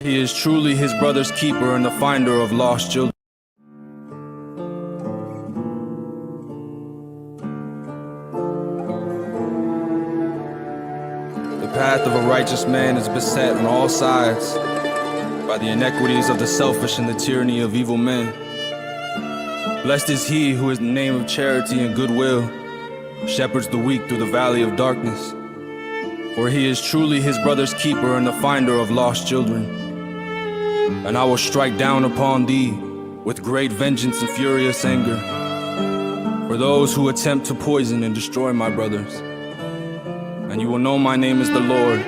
He is truly his brother's keeper and the finder of lost children. The path of a righteous man is beset on all sides by the inequities of the selfish and the tyranny of evil men. Blessed is he who, in the name of charity and goodwill, shepherds the weak through the valley of darkness. For he is truly his brother's keeper and the finder of lost children. And I will strike down upon thee with great vengeance and furious anger for those who attempt to poison and destroy my brothers. And you will know my name is the Lord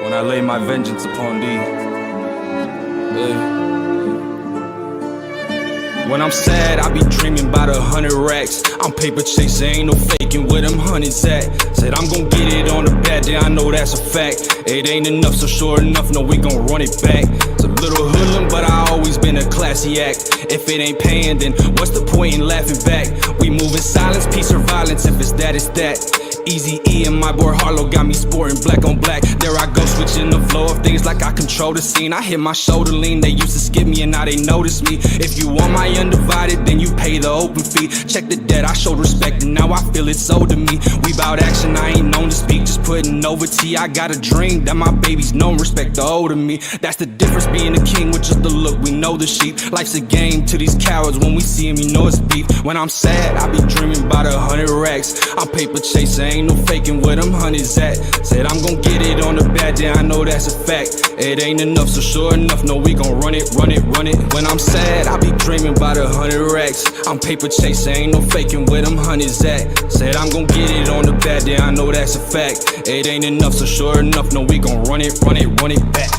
when I lay my vengeance upon thee. When I'm sad, I be dreaming about 100 racks. I'm paper chasing, ain't no faking where them hundreds at. Said I'm gon' get it on the bad day, I know that's a fact. It ain't enough, so sure enough, no, we gon' run it back. It's a little hoodlum, but I always been a classy act. If it ain't paying, then what's the point in laughing back? We move in silence, peace or violence, if it's that, it's that. Easy E and my boy Harlow got me sporting black on black. There I go, switching the flow of things like I control the scene. I hit my shoulder lean, they used to skip me and now they notice me. If you want my undivided, then you pay the open fee. Check the debt, I showed respect and now I feel it's owed to me. We bout action, I ain't known to speak, just putting over tea. I got a dream that my babies know respect the old of me. That's the difference being a king with just the look, we know the sheep. Life's a game to these cowards, when we see them you know it's beef. When I'm sad, I be dreaming about 100 racks. I'm paper chasing, ain't no faking where them hundreds at. Said I'm gon' get it on the bad day, I know that's a fact. It ain't enough, so sure enough, no, we gon' run it, run it, run it. When I'm sad, I be dreaming about 100 racks. I'm paper chasing, ain't no faking where them hundreds at. Said I'm gon' get it on the bad day, I know that's a fact. It ain't enough, so sure enough, no, we gon' run it, run it, run it back.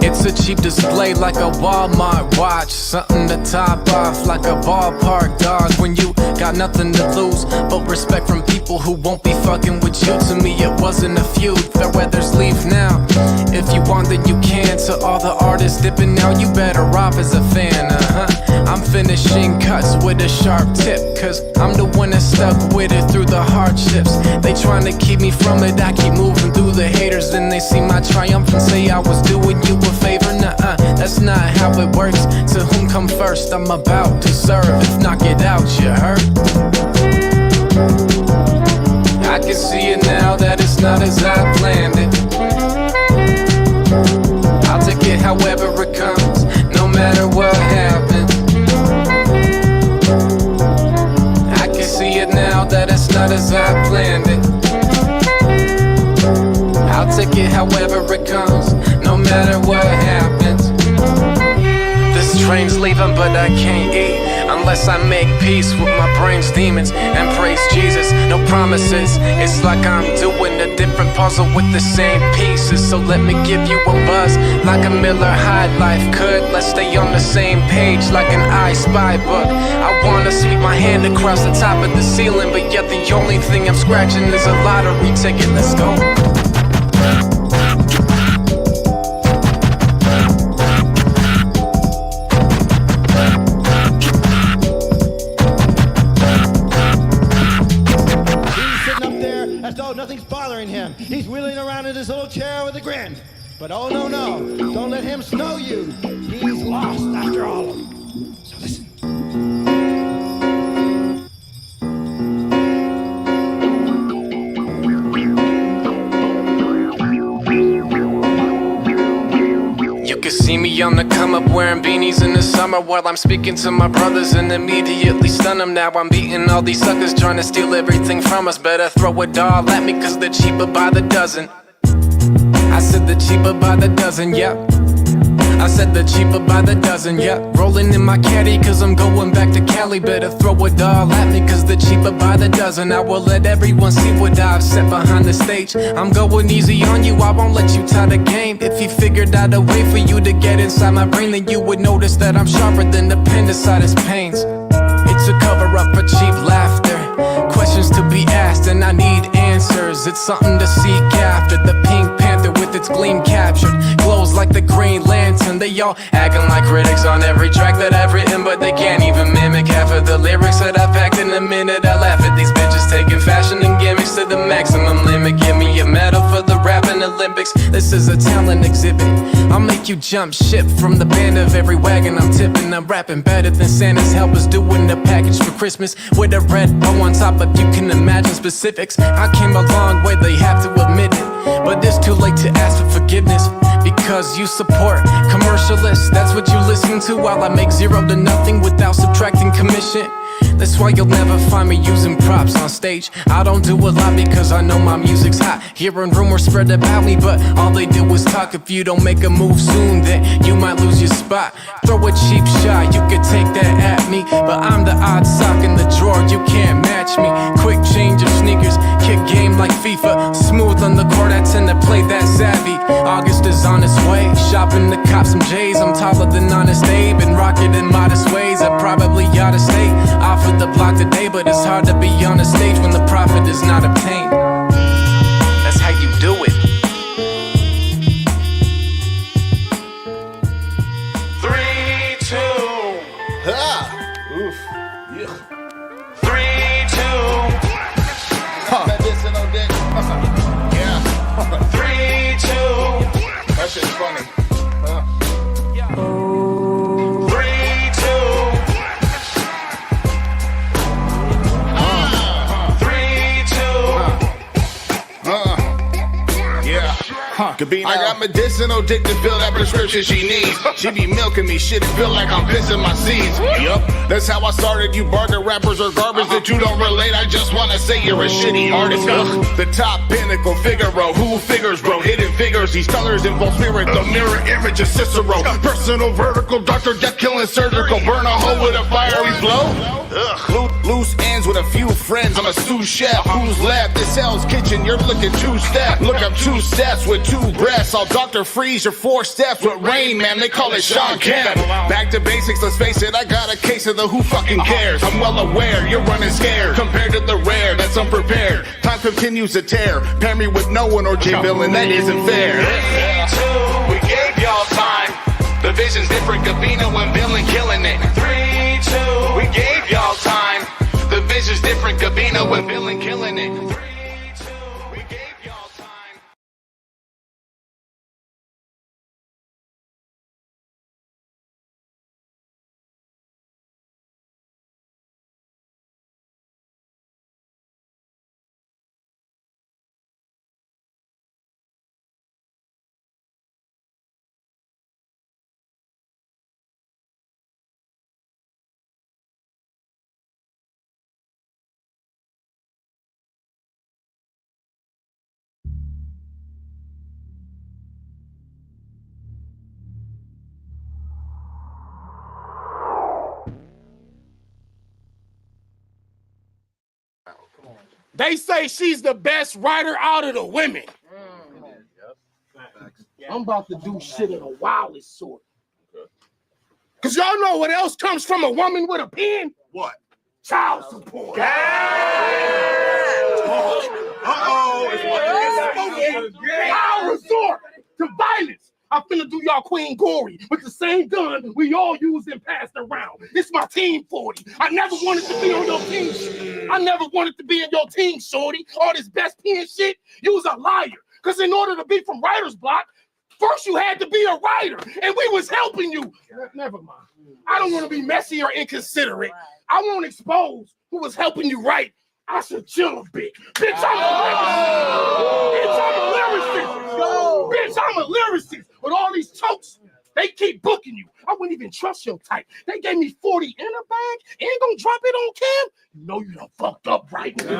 It's a cheap display like a Walmart watch, something to top off like a ballpark dog. When you got nothing to lose but respect from people who won't be fucking with you. To me it wasn't a feud, fair weather's leave now. If you want then you can. To all the artists dipping now, you better off as a fan. I'm finishing cuts with a sharp tip, cause I'm the one that stuck with it through the hardships. They trying to keep me from it, I keep moving through the haters. Then they see my triumph and say I was doing you a favor. Nuh-uh, that's not how it works. To whom come first, I'm about to serve. If not, get out, you hurt. I can see it now that it's not as I planned it. I'll take it however it comes, no matter what happens. I can see it now that it's not as I planned it. I'll take it however it comes, no matter what happens. This train's leaving but I can't eat unless I make peace with my brain's demons and praise Jesus. No promises, it's like I'm doing a different puzzle with the same pieces. So let me give you a buzz like a Miller High Life could. Let's stay on the same page like an I Spy book. I wanna sweep my hand across the top of the ceiling, but yet the only thing I'm scratching is a lottery ticket. Let's go. Nothing's bothering him. He's wheeling around in his little chair with a grin. But oh no, no, don't let him snow you. He's lost after all of them. So listen. You can see me on the come up wearing beanies in the summer while I'm speaking to my brothers and immediately stun them. Now I'm beating all these suckers trying to steal everything from us. Better throw it all at me cause they're cheaper by the dozen. I said they're cheaper by the dozen, yep. I said the cheaper by the dozen, yep. Rolling in my caddy cause I'm going back to Cali. Better throw it all at me cause the cheaper by the dozen. I will let everyone see what I've set behind the stage. I'm going easy on you, I won't let you tie the game. If you figured out a way for you to get inside my brain, then you would notice that I'm sharper than appendicitis pains. It's a cover up for cheap laughter, questions to be asked and I need answers. It's something to seek after. The Pink Panther with its gleam captured glows like the Green Lantern. They all acting like critics on every track that I've written, but they can't even mimic half of the lyrics that I packed in a minute. I laugh at these bitches taking fashion and gimmicks to the maximum limit. Give me a medal for the rapping Olympics. This is a talent exhibit. I'll make you jump ship from the band of every wagon I'm tipping. I'm rapping better than Santa's helpers doing the package for Christmas with a red bow on top, if you can imagine specifics. I came a long way, they have to admit it, but it's too late to ask for forgiveness because you support commercialists. That's what you listen to while I make zero to nothing without subtracting commission. That's why you'll never find me using props on stage. I don't do a lot because I know my music's hot. Hearing rumors spread about me, but all they do is talk. If you don't make a move soon, then you might lose your spot. Throw a cheap shot, you could take that at me, but I'm the odd sock in the drawer, you can't match me. Quick change of sneakers, kick game like FIFA. Smooth on the court, I tend to play that savvy. August is on its way, shopping to cop some J's. I'm taller than Honest Abe and rocking in modest ways. I probably ought to stay off of the block today, but it's hard to be on a stage when the profit is not obtained. That's how you do it. 3, 2. Oof. Yeah. 3, 2. Medicinal dick. Yeah. 3, 2. That shit's funny. 3, 2. Yeah. Gabino. I got medicinal dick to fill that prescription she needs. She be milking me, shit, it feel like I'm pissing my seeds. Yup, that's how I started. You bargain rappers are garbage that you don't relate. I just wanna say you're a shitty artist. The top pinnacle, Figaro, who figures, bro? Hidden figures, these colors involve spirit. The mirror image of Cicero. Personal vertical, Dr. Death killing surgical. Burn a hole with a fiery blow. Loose ends with a few friends. I'm a sous chef. Who's left? This Hell's Kitchen. You're looking 2-step. Look, I'm 2 steps with 2 breaths. I'll Dr. Freeze your 4 steps with Rain Man. They call it Sean Kemp. Back to basics. Let's face it. I got a case of the who fucking cares. I'm well aware you're running scared compared to the rare that's unprepared. Time continues to tear. Pair me with no one or J Villain. That isn't fair. 3, 2. We gave y'all time. The vision's different. Gabino and Villain killing it. 3, 2. We gave y'all time. The vision's different. Gabino and Villain killing it. 3, 2. We gave y'all time. They say she's the best writer out of the women. I'm about to do shit of the wildest sort. Because y'all know what else comes from a woman with a pen? What? Child support. I'll resort to violence. I'm finna do y'all Queen Gory with the same gun we all use and passed around. It's my team 40. I never wanted to be on your team. I never wanted to be in your team, shorty. All this best pen shit, you was a liar. Because in order to be from writer's block, first you had to be a writer, and we was helping you. Never mind. I don't want to be messy or inconsiderate. I won't expose who was helping you write. I should chill a bit. Bitch, I'm a lyricist. Bitch, I'm a lyricist. With all these chokes, they keep booking you. I wouldn't even trust your type. They gave me 40 in a bag. Ain't gonna drop it on cam. You know you done fucked up, right? You know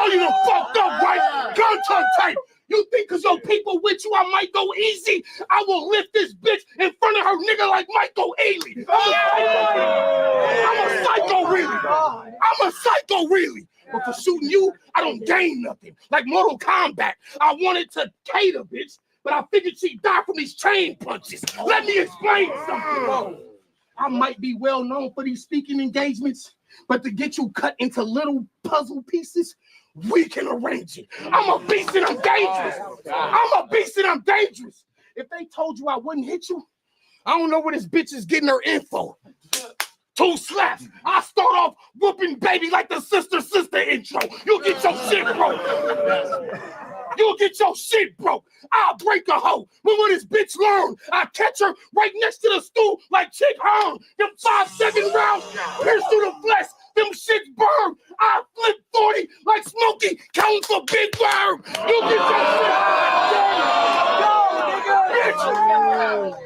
you done fucked up, right? Gun type. You think because your people with you, I might go easy? I will lift this bitch in front of her nigga like Michael Ailey. I'm a psycho, really. I'm a psycho, really. But for shooting you, I don't gain nothing. Like Mortal Kombat, I wanted to cater, bitch, but I figured she'd die from these chain punches. Let me explain something. I might be well known for these speaking engagements, but to get you cut into little puzzle pieces, we can arrange it. I'm a beast and I'm dangerous. I'm a beast and I'm dangerous. If they told you I wouldn't hit you, I don't know where this bitch is getting her info. 2 slaps. I start off whooping baby like the sister intro. You'll get your shit broke. You'll get your shit broke. I'll break a hoe. But when this bitch learn, I catch her right next to the stool like Chick Hearn. Them 5-second rounds pierce through the flesh. Them shits burn. I flip 40 like Smokey counting for Big Worm. You'll get your shit broke.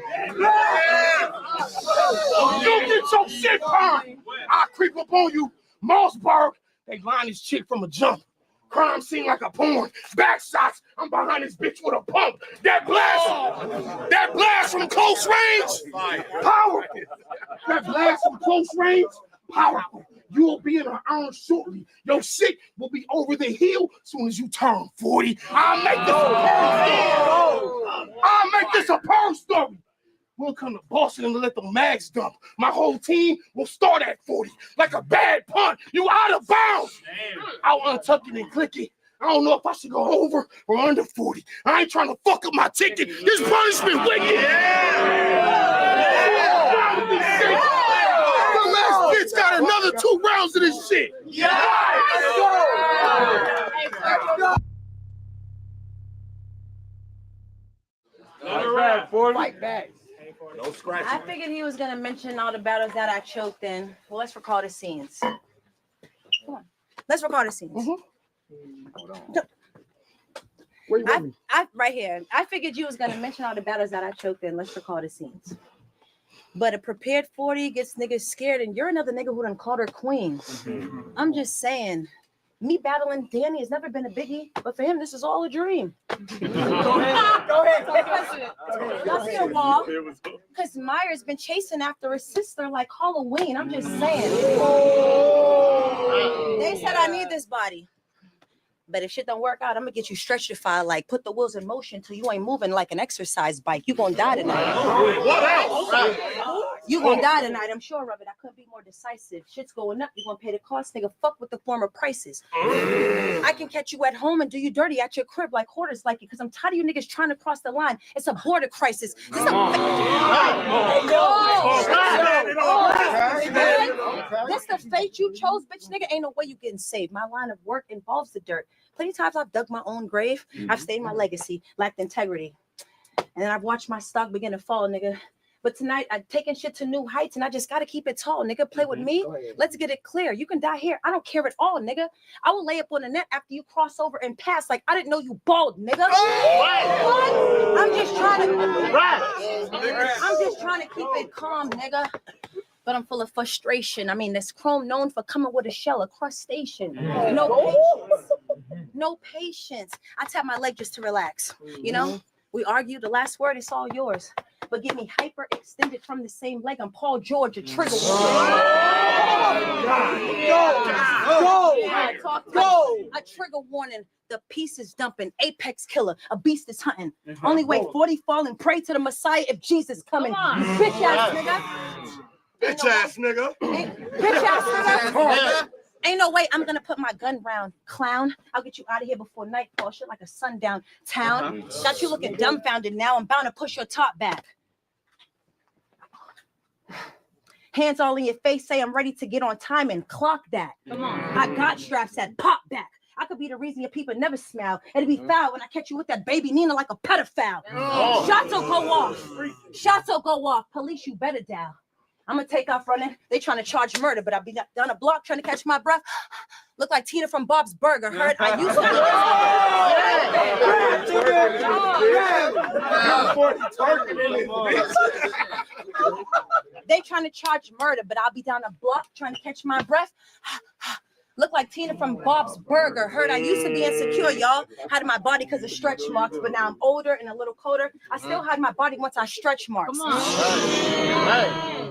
You get your shit burned. I creep up on you. Mossberg, they line this chick from a jump. Crime scene like a porn. Back shots, I'm behind this bitch with a pump. That blast from close range, powerful. That blast from close range, powerful. You will be in her arms shortly. Your shit will be over the hill as soon as you turn 40. I'll make this a pearl story. We'll come to Boston and let the mags dump. My whole team will start at 40. Like a bad punt, you out of bounds. I'll untuck it and click it. I don't know if I should go over or under 40. I ain't trying to fuck up my ticket. This punishment wicked. The last bitch got another 2 rounds of this shit. Fight back. No scratching. I figured he was gonna mention all the battles that I choked in. Well, let's recall the scenes. Come on, let's recall the scenes. Hold on. Where you want me? I right here. I figured you was gonna mention all the battles that I choked in. Let's recall the scenes. But a prepared 40 gets niggas scared, and you're another nigga who done called her queen. I'm just saying. Me battling Danny has never been a biggie, but for him, this is all a dream. Go ahead. Y'all see a wall? Because Myers been chasing after his sister like Halloween. I'm just saying. They said I need this body. But if shit don't work out, I'm going to get you stretchified, like put the wheels in motion till you ain't moving like an exercise bike. You going to die tonight. You going to die tonight, I'm sure of it. I couldn't be more decisive. Shit's going up. You're going to pay the cost, nigga. Fuck with the former prices. I can catch you at home and do you dirty at your crib like hoarders like it because I'm tired of you niggas trying to cross the line. It's a border crisis. This is the fate you chose, bitch, nigga. Ain't no way you getting saved. My line of work involves the dirt. Plenty of times I've dug my own grave. I've stayed in my legacy, lacked integrity. And then I've watched my stock begin to fall, nigga. But tonight, I've taken shit to new heights, and I just got to keep it tall, nigga. Play with me. Let's get it clear. You can die here. I don't care at all, nigga. I will lay up on the net after you cross over and pass like I didn't know you bald, nigga. What? I'm just trying to keep it calm, nigga. But I'm full of frustration. I mean, this chrome known for coming with a shell, a crustacean. No patience. No patience. I tap my leg just to relax. You know, we argue. The last word is all yours. But get me hyper extended from the same leg. I'm Paul George, a trigger. Go. A trigger warning. The piece is dumping. Apex killer. A beast is hunting. Only way 40 fall and pray to the Messiah if Jesus coming. Bitch ass nigga. Bitch ass nigga. Bitch ass nigga. Ain't no way I'm gonna put my gun round, clown. I'll get you out of here before nightfall. Shit like a sundown town. Got you looking dumbfounded now. I'm bound to push your top back. Hands all in your face, say I'm ready to get on time and clock that. Come on. I got straps that pop back. I could be the reason your people never smile. It'll be foul when I catch you with that baby Nina like a pedophile. Shots will go off. Shots will go off. Police, you better dial. I'm gonna take off running. They trying to charge murder, but I'll be down a block trying to catch my breath. Look like Tina from Bob's Burger. Heard I used to. They trying to charge murder, but I'll be down a block trying to catch my breath. Look like Tina from Bob's Burger. Heard I used to be insecure, y'all. Hide my body because of stretch marks, but now I'm older and a little colder. I still hide my body once I stretch marks. Come on.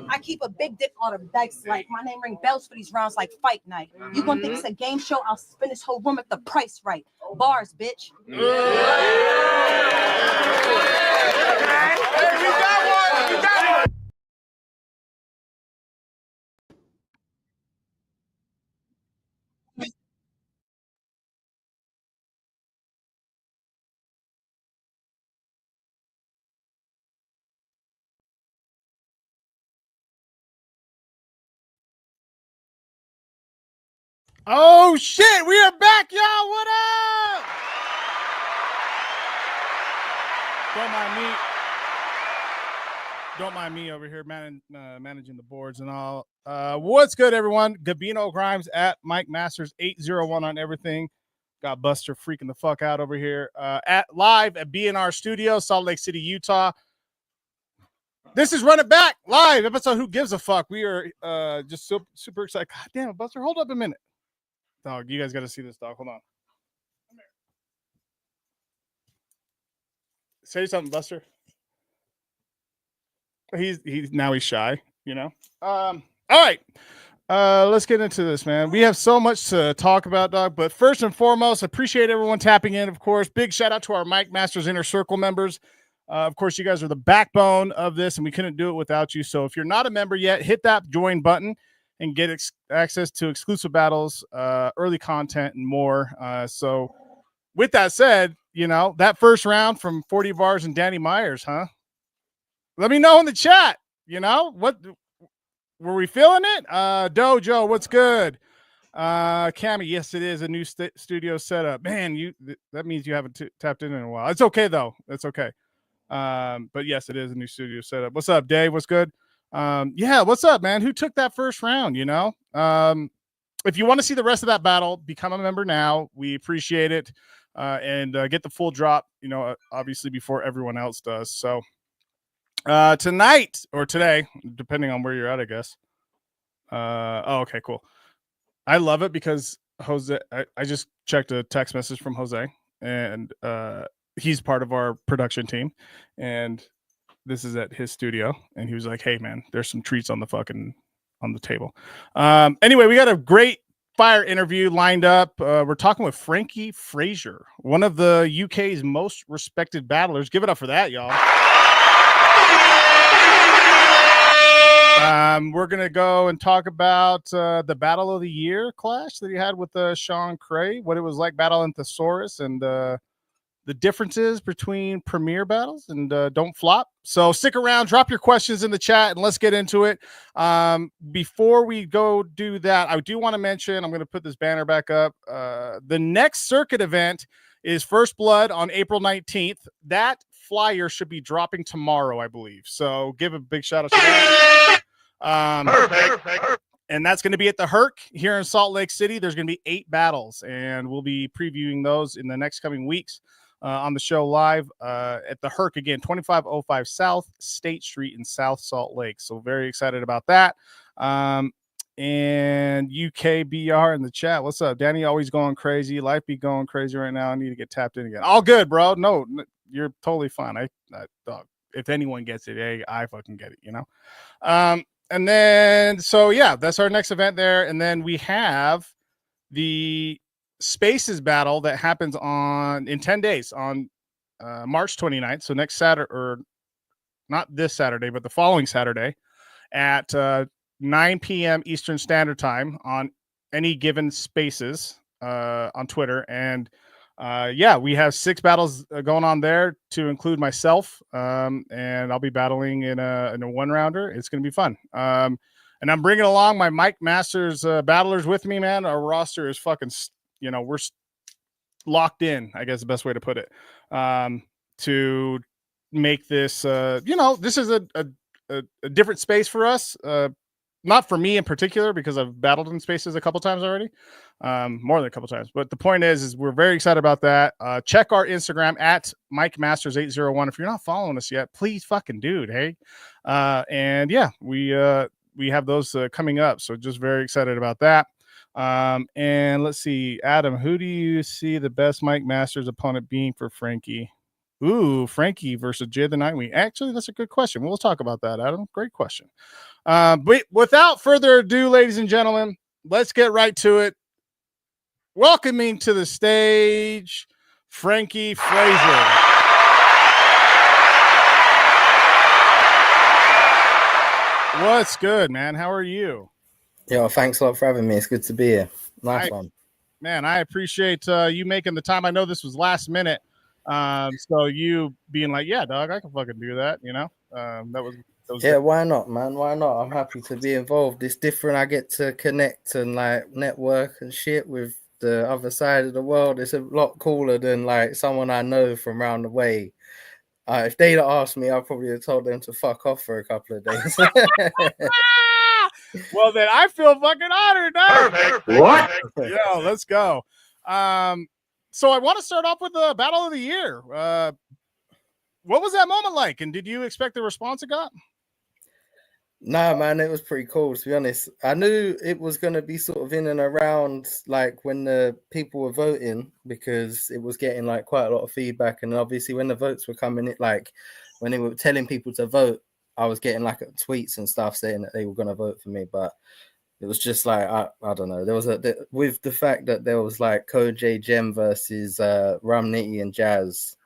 I keep a big dick on the dice like my name ring bells for these rounds like fight night. You gonna think it's a game show? I'll spin this whole room at the price right. Bars, bitch. Hey, we got one. We got one. Oh shit, we are back, y'all. What up? Don't mind me over here managing the boards and all. What's good, everyone? Gabino Grhymes at Mic Masters 801 on everything. Got Buster freaking the fuck out over here. Live at BNR Studio, Salt Lake City, Utah. This is Run It Back live episode. Who gives a fuck? We are just super excited. God damn it, Buster, hold up a minute. Dog, you guys got to see this, dog. Hold on. Say something, Buster. He's shy, you know. All right. Let's get into this, man. We have so much to talk about, dog. But first and foremost, appreciate everyone tapping in, of course. Big shout out to our Mic Masters Inner Circle members. Of course, you guys are the backbone of this, and we couldn't do it without you. So if you're not a member yet, hit that join button and get access to exclusive battles, early content, and more. So with that said, you know, that first round from 40 Bars and Danny Myers, huh? Let me know in the chat, you know, what were we feeling it? Dojo, what's good? Cammy, yes, it is a new studio setup. Man, that means you haven't tapped in a while. It's okay, though. It's okay. But yes, it is a new studio setup. What's up, Dave? What's good? Yeah, what's up, man? Who took that first round, you know? If you want to see the rest of that battle, become a member now. We appreciate it. And get the full drop, you know, obviously before everyone else does. So tonight or today, depending on where you're at, I guess. Oh, okay, cool. I love it because Jose, I just checked a text message from Jose, and he's part of our production team, and this is at his studio, and he was like, hey man, there's some treats on the table. Anyway, we got a great fire interview lined up. We're talking with Frankie Phraser, one of the UK's most respected battlers. Give it up for that, y'all. We're gonna go and talk about the Battle of the Year clash that he had with Sean Cray, what it was like battling Thesaurus, and the differences between premier battles and Don't Flop. So stick around, drop your questions in the chat, and let's get into it. Before we go do that, I do want to mention, I'm going to put this banner back up. The next circuit event is First Blood on April 19th. That flyer should be dropping tomorrow, I believe. So give a big shout out to that. Perfect. And that's going to be at the Herc here in Salt Lake City. There's going to be 8 battles, and we'll be previewing those in the next coming weeks. On the show live at the Herc again, 2505 South State Street in South Salt Lake. So very excited about that. And UKBR in the chat. What's up? Danny always going crazy. Life be going crazy right now. I need to get tapped in again. All good, bro. No, you're totally fine. I dog, if anyone gets it, hey, I fucking get it, you know? And then, so yeah, that's our next event there. And then we have the Spaces battle that happens in 10 days on March 29th. So next Saturday, or not this Saturday, but the following Saturday at 9 p.m. Eastern Standard Time on any given Spaces on Twitter. And yeah, we have 6 battles going on there to include myself. And I'll be battling in a 1-rounder. It's going to be fun. And I'm bringing along my Mic Masters battlers with me, man. Our roster is fucking, you know, we're locked in, I guess the best way to put it, to make this, you know, this is a different space for us. Not for me in particular, because I've battled in Spaces a couple times already, more than a couple times. But the point is we're very excited about that. Check our Instagram at Mic Masters 801. If you're not following us yet, please fucking dude, hey. And yeah, we have those coming up. So just very excited about that. And let's see, Adam, who do you see the best Mic Masters opponent being for Frankie? Ooh, Frankie versus Jay the Nightwing. Actually, that's a good question. We'll talk about that, Adam. Great question. But without further ado, ladies and gentlemen, let's get right to it. Welcoming to the stage, Frankie Phraser. What's good, man? How are you? Yo, thanks a lot for having me. It's good to be here. Nice one. Man, I appreciate you making the time. I know this was last minute. So you being like, yeah, dog, I can fucking do that, you know? That was yeah, good. why not, man? Why not? I'm happy to be involved. It's different. I get to connect and like network and shit with the other side of the world. It's a lot cooler than like someone I know from around the way. If they'd asked me, I probably have told them to fuck off for a couple of days. Well, then I feel fucking honored. Perfect. What? Yo, let's go. So I want to start off with the Battle of the Year. What was that moment like? And did you expect the response it got? Nah, man, it was pretty cool, to be honest. I knew it was going to be sort of in and around like when the people were voting, because it was getting like quite a lot of feedback. And obviously when the votes were coming in, like when they were telling people to vote, I was getting like tweets and stuff saying that they were going to vote for me. But it was just like, I don't know. There was with the fact that there was like Koj Gem versus Rum Nitty and Jazz.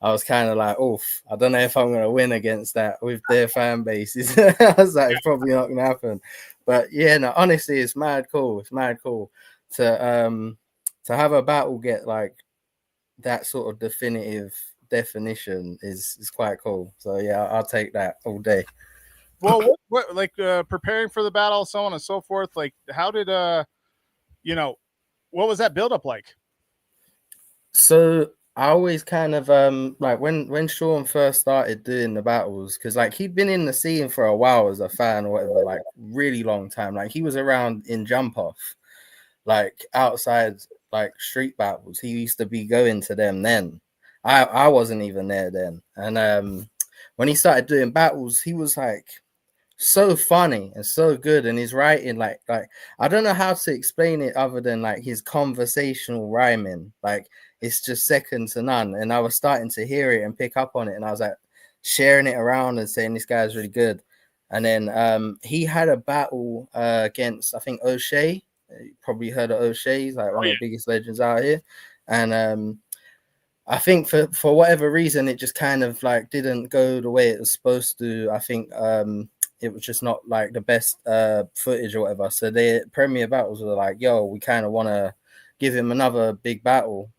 I was kind of like, oof, I don't know if I'm going to win against that with their fan bases. I was like, it's probably not going to happen. But yeah, no, honestly, it's mad cool. It's mad cool to have a battle get like that sort of definition is quite cool. So yeah, I'll take that all day. Well, what like preparing for the battle, so on and so forth. Like, how did what was that build up like? So I always kind of like when Sean first started doing the battles, because like he'd been in the scene for a while as a fan or whatever, like really long time. Like he was around in Jump Off, like outside like street battles. He used to be going to them then. I wasn't even there then. And when he started doing battles, he was like so funny and so good, and his writing like I don't know how to explain it other than like his conversational rhyming, like it's just second to none. And I was starting to hear it and pick up on it, and I was like sharing it around and saying this guy's really good. And then he had a battle against, I think, O'Shea. You probably heard of O'Shea. He's like one of the biggest legends out here. And I think for whatever reason it just kind of like didn't go the way it was supposed to. I think it was just not like the best footage or whatever. So the Premier Battles were like, yo, we kind of want to give him another big battle.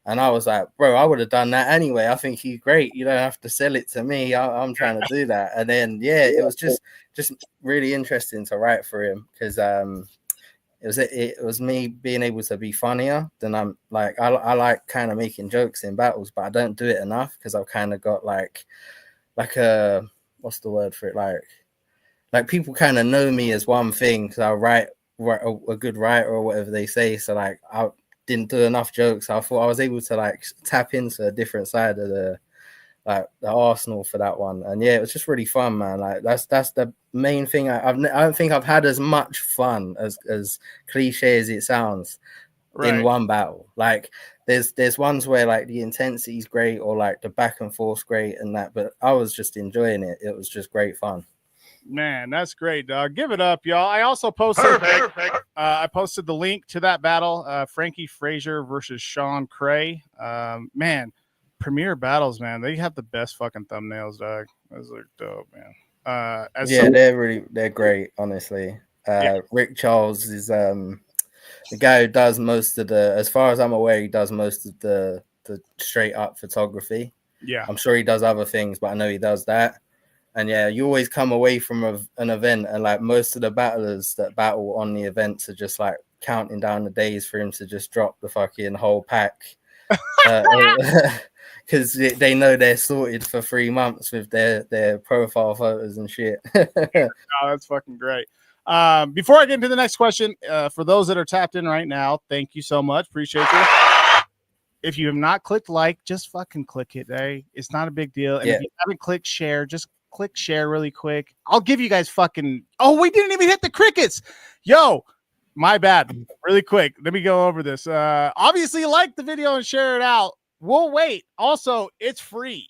And I was like, bro, I would have done that anyway. I think he's great. You don't have to sell it to me. I'm trying to do that. And then, yeah, it was just really interesting to write for him, because it was me being able to be funnier than I'm like, I like kind of making jokes in battles, but I don't do it enough because I've kind of got like a, what's the word for it? Like people kind of know me as one thing because I write a good writer or whatever they say. So like I didn't do enough jokes. I thought I was able to like tap into a different side of the arsenal for that one. And yeah, it was just really fun, man. Like that's the main thing. I don't think I've had as much fun as cliche as it sounds in one battle. Like there's ones where like the intensity is great or like the back and forth great and that, but I was just enjoying it. It was just great fun. Man, that's great, dog. Give it up, y'all. I also posted I posted the link to that battle, Frankie Phraser versus Sean Cray. Man, Premier Battles, man, they have the best fucking thumbnails, dog. Those are dope, man. They're great, honestly. Rick Charles is the guy who does most of the, as far as I'm aware, he does most of the straight up photography. Yeah, I'm sure he does other things, but I know he does that. And yeah, you always come away from an event, and like most of the battlers that battle on the events are just like counting down the days for him to just drop the fucking whole pack, because they know they're sorted for 3 months with their profile photos and shit. Oh, that's fucking great. Before I get into the next question, for those that are tapped in right now, thank you so much. Appreciate you. If you have not clicked like, just fucking click it. It's not a big deal. And if you haven't clicked share, just click share really quick. I'll give you guys fucking, oh, we didn't even hit the crickets. Yo, My bad. Really quick. Let me go over this. Obviously, like the video and share it out. We'll wait. Also, it's free.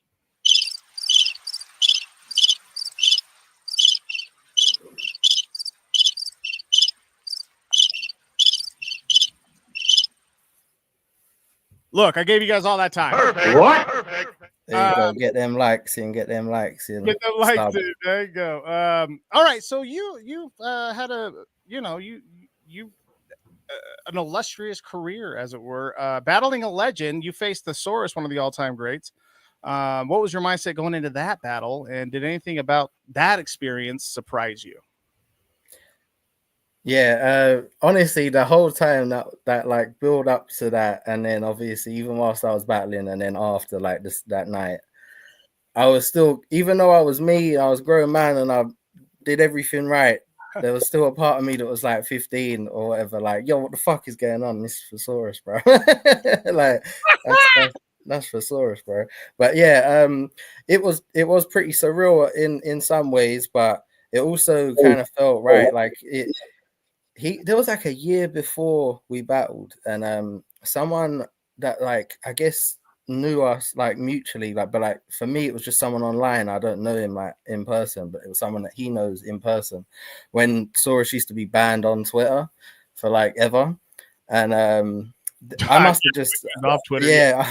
Look, I gave you guys all that time. Perfect. What? There you go. Get them likes in. Get them likes in. Get them likes in. There you go. All right. So you had a an illustrious career, as it were. Battling a legend, you faced Thesaurus, one of the all-time greats. What was your mindset going into that battle, and did anything about that experience surprise you? Yeah, honestly, the whole time that like build up to that, and then obviously even whilst I was battling, and then after like that night, I was still, even though I was me, I was a grown man, and I did everything right. There was still a part of me that was like 15 or whatever, like, yo, what the fuck is going on? This is Thesaurus, bro. Like that's Thesaurus, bro. But yeah, it was pretty surreal in some ways, but it also kind of felt right. Like there was like a year before we battled, and someone that like I guess knew us like mutually, like, but like for me it was just someone online. I don't know him like in person, but it was someone that he knows in person. When Saurus used to be banned on Twitter for like ever, and I must have just off Twitter. Yeah,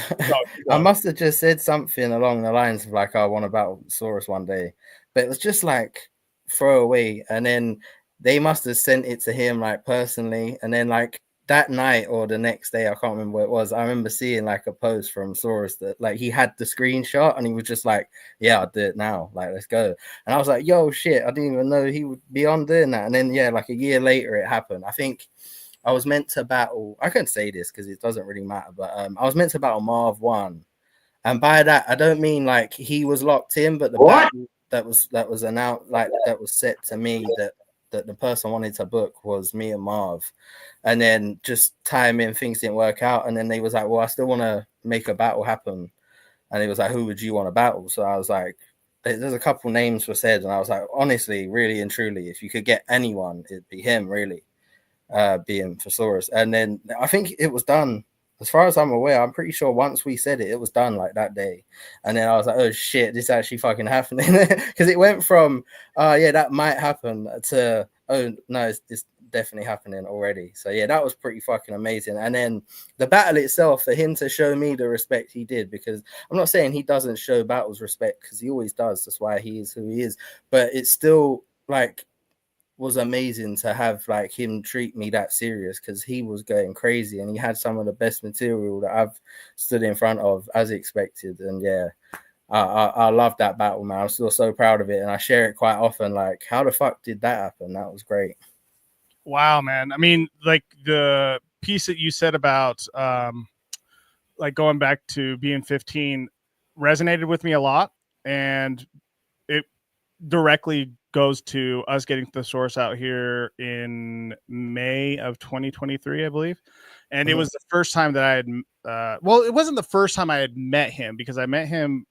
I must have just said something along the lines of like, I want to battle Saurus one day, but it was just like throwaway, and then they must have sent it to him like personally, and then like that night or the next day, I can't remember what it was, I remember seeing like a post from Saurus that like he had the screenshot and he was just like, yeah, I'll do it now, like let's go. And I was like, yo, shit, I didn't even know he would be on doing that. And then yeah, like a year later it happened. I think I was meant to battle, I can't say this because it doesn't really matter, but I was meant to battle Marv 1, and by that I don't mean like he was locked in, but the battle that was announced, like that was set to me, that the person wanted to book was me and Marv, and then just timing things didn't work out, and then they was like, well, I still want to make a battle happen, and it was like, who would you want to battle? So I was like, there's a couple names were said, and I was like, honestly, really and truly, if you could get anyone, it'd be him, really, being Thesaurus. And then I think it was done. As far as I'm aware, I'm pretty sure once we said it, it was done like that day. And then I was like, oh shit, this is actually fucking happening. Because it went from, yeah, that might happen, to, oh no, it's definitely happening already. So yeah, that was pretty fucking amazing. And then the battle itself, for him to show me the respect he did, because I'm not saying he doesn't show battles respect, because he always does. That's why he is who he is. But it's still like, was amazing to have like him treat me that serious, because he was going crazy and he had some of the best material that I've stood in front of, as expected. And yeah, I love that battle, man. I'm still so proud of it, and I share it quite often. Like, how the fuck did that happen? That was great. Wow, man. I mean, like the piece that you said about like going back to being 15 resonated with me a lot, and it directly goes to us getting the source out here in May of 2023, I believe. And it was the first time that I had, well, it wasn't the first time I had met him, because I met him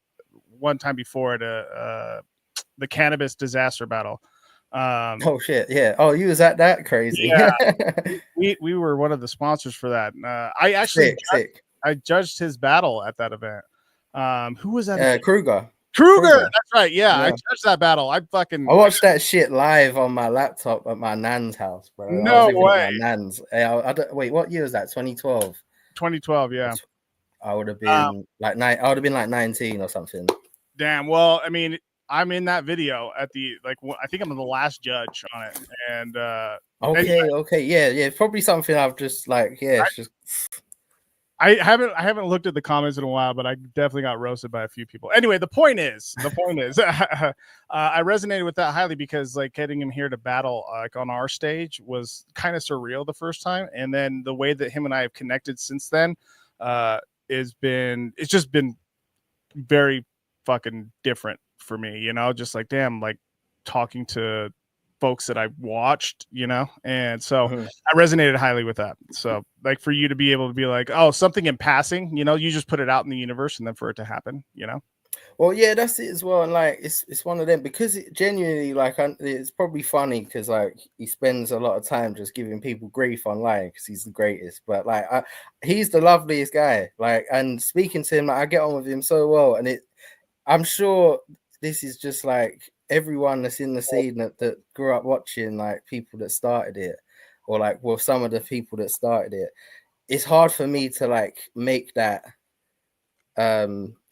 one time before at the cannabis disaster battle. Oh shit, yeah. Oh, you was at that? Crazy. Yeah. we were one of the sponsors for that. I actually I judged his battle at that event. Who was that? Kruger. That's right. Yeah, I judged that battle. I watched that shit live on my laptop at my nan's house, bro. No way. My nan's. Wait, what year was that? 2012. 2012. Yeah. I would have been like I would have been like 19 or something. Damn. Well, I mean, I'm in that video at the I think I'm the last judge on it, and okay, yeah, probably something I've just like I haven't looked at the comments in a while, but I definitely got roasted by a few people. Anyway, the point is, I resonated with that highly, because like getting him here to battle like on our stage was kind of surreal the first time, and then the way that him and I have connected since then it's just been very fucking different for me, you know, just like, damn, like talking to folks that I watched, you know, and so I resonated highly with that. So like for you to be able to be like, oh, something in passing, you know, you just put it out in the universe, and then for it to happen, you know. Well, yeah, that's it as well. And like, it's one of them because it genuinely like it's probably funny because like he spends a lot of time just giving people grief online because he's the greatest. But like, he's the loveliest guy. Like, and speaking to him, like, I get on with him so well. And I'm sure this is just like everyone that's in the scene that grew up watching like people that started it, or like well, some of the people that started it. It's hard for me to like make that.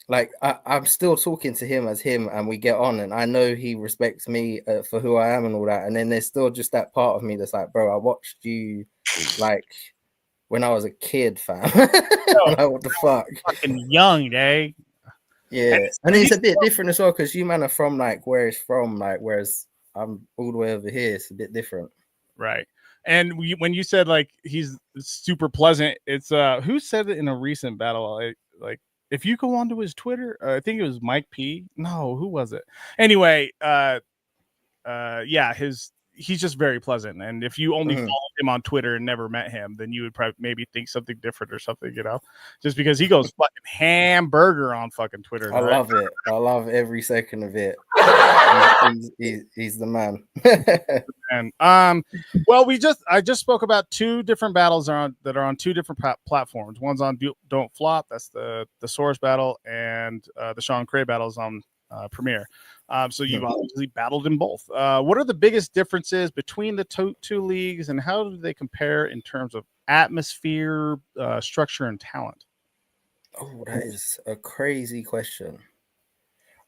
Like I'm still talking to him as him and we get on and I know he respects me for who I am and all that, and then there's still just that part of me that's like, bro, I watched you like when I was a kid, fam. Like, what the fuck, fucking young, eh? Yeah, and it's a bit different as well because you man are from like where it's from, like whereas I'm all the way over here, it's a bit different, right? And when you said like he's super pleasant, it's who said it in a recent battle, like if you go onto his Twitter, I think it was Mike P. No, who was it? Anyway, yeah, he's just very pleasant. And if you only followed him on Twitter and never met him, then you would probably maybe think something different or something, you know, just because he goes fucking hamburger on fucking Twitter. I love it. I love every second of it. He's the man. And well, I just spoke about two different battles that are on two different platforms. One's on Don't Flop, that's the Source battle, and the Sean Cray battles on Premiere. So you've obviously battled in both. What are the biggest differences between the two leagues, and how do they compare in terms of atmosphere, structure, and talent? Oh, that is a crazy question.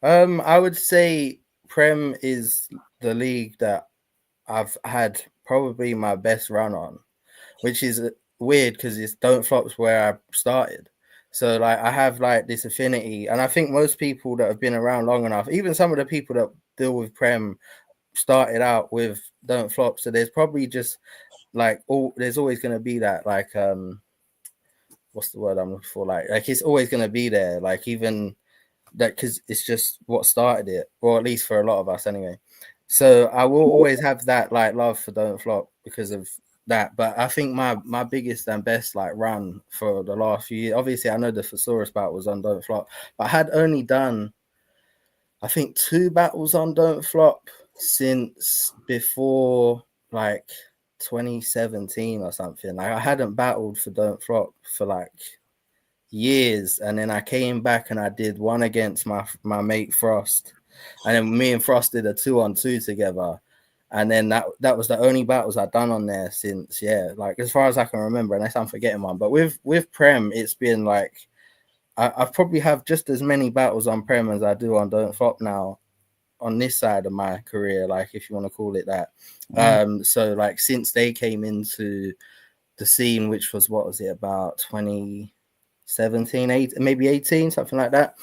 I would say Prem is the league that I've had probably my best run on, which is weird because it's Don't Flop's where I started. So like I have like this affinity, and I think most people that have been around long enough, even some of the people that deal with Prem, started out with Don't Flop. So there's probably just like there's always going to be that like what's the word I'm looking for? Like it's always going to be there. Like even that because it's just what started it, or at least for a lot of us anyway. So I will always have that like love for Don't Flop because of that. But I think my biggest and best like run for the last few years, obviously I know the Thesaurus battle was on Don't Flop, but I had only done I think 2 battles on Don't Flop since before like 2017 or something. Like I hadn't battled for Don't Flop for like years, and then I came back and I did one against my mate Frost, and then me and Frost did a 2-on-2 together, and then that was the only battles I've done on there since, yeah, like as far as I can remember, unless I'm forgetting one. But with Prem, it's been like I probably have just as many battles on Prem as I do on Don't Flop now on this side of my career, like if you want to call it that. So like since they came into the scene, which was what was it, about 2017, 8, maybe 18, something like that.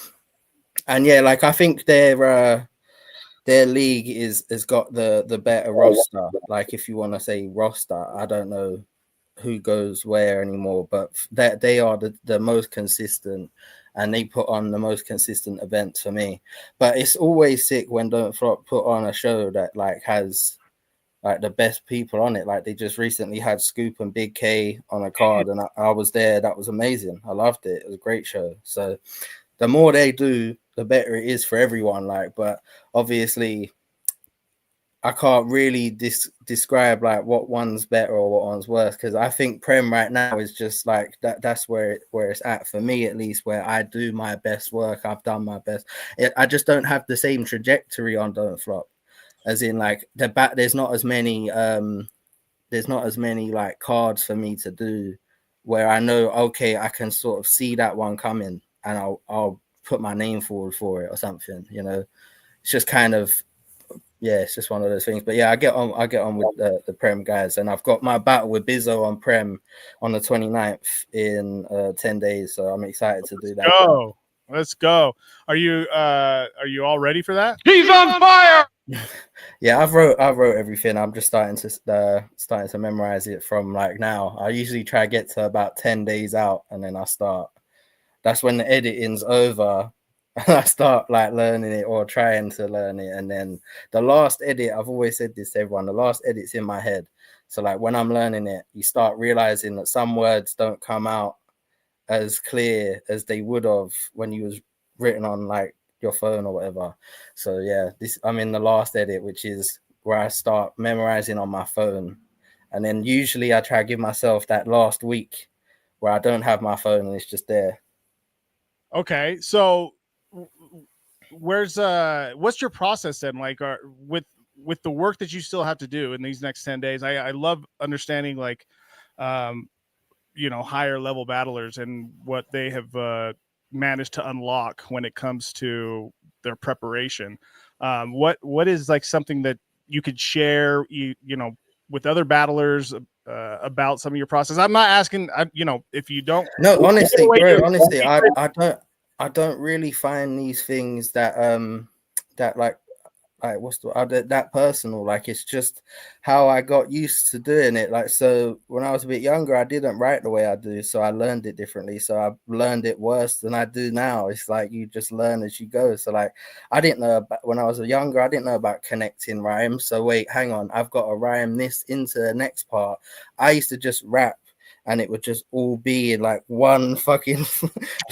And yeah, like I think their league has got the better roster. Like if you want to say roster, I don't know who goes where anymore, but that they are the most consistent, and they put on the most consistent events for me. But it's always sick when Don't Flop put on a show that like has like the best people on it. Like they just recently had Scoop and Big K on a card, and I was there. That was amazing. I loved it. It was a great show. So the more they do, the better it is for everyone. Like, but obviously I can't really describe like what one's better or what one's worse, because I think Prem right now is just like that's where it's at for me, at least, where I do my best work. I've done my best. I just don't have the same trajectory on Don't Flop, as in like there's not as many like cards for me to do where I know, okay, I can sort of see that one coming and I'll put my name forward for it or something, you know. It's just kind of, yeah, it's just one of those things. But yeah, I get on with the Prem guys, and I've got my battle with Bizzo on Prem on the 29th in 10 days, so I'm excited to do that. Let's go. Are you all ready for that? He's on fire. Yeah, I've wrote everything. I'm just starting to memorize it from like now. I usually try to get to about 10 days out, and then I start. That's when the editing's over. And I start like learning it or trying to learn it. And then the last edit, I've always said this to everyone, the last edit's in my head. So like when I'm learning it, you start realizing that some words don't come out as clear as they would have when you was written on like your phone or whatever. So yeah, I'm in the last edit, which is where I start memorizing on my phone, and then usually I try to give myself that last week where I don't have my phone and it's just there. Okay, so what's your process then? Like, with the work that you still have to do in these next 10 days, I love understanding like, higher level battlers and what they have managed to unlock when it comes to their preparation. What is like something that you could share, with other battlers about some of your process? I'm not asking, if you don't. No, honestly, bro, honestly, I don't really find these things that that like what's that personal. Like, it's just how I got used to doing it. Like, so when I was a bit younger, I didn't write the way I do, so I learned it differently. So I learned it worse than I do now. It's like you just learn as you go. So like, I didn't know about, when I was younger, I didn't know about connecting rhymes. So wait, hang on, I've got to rhyme this into the next part. I used to just rap, and it would just all be like one fucking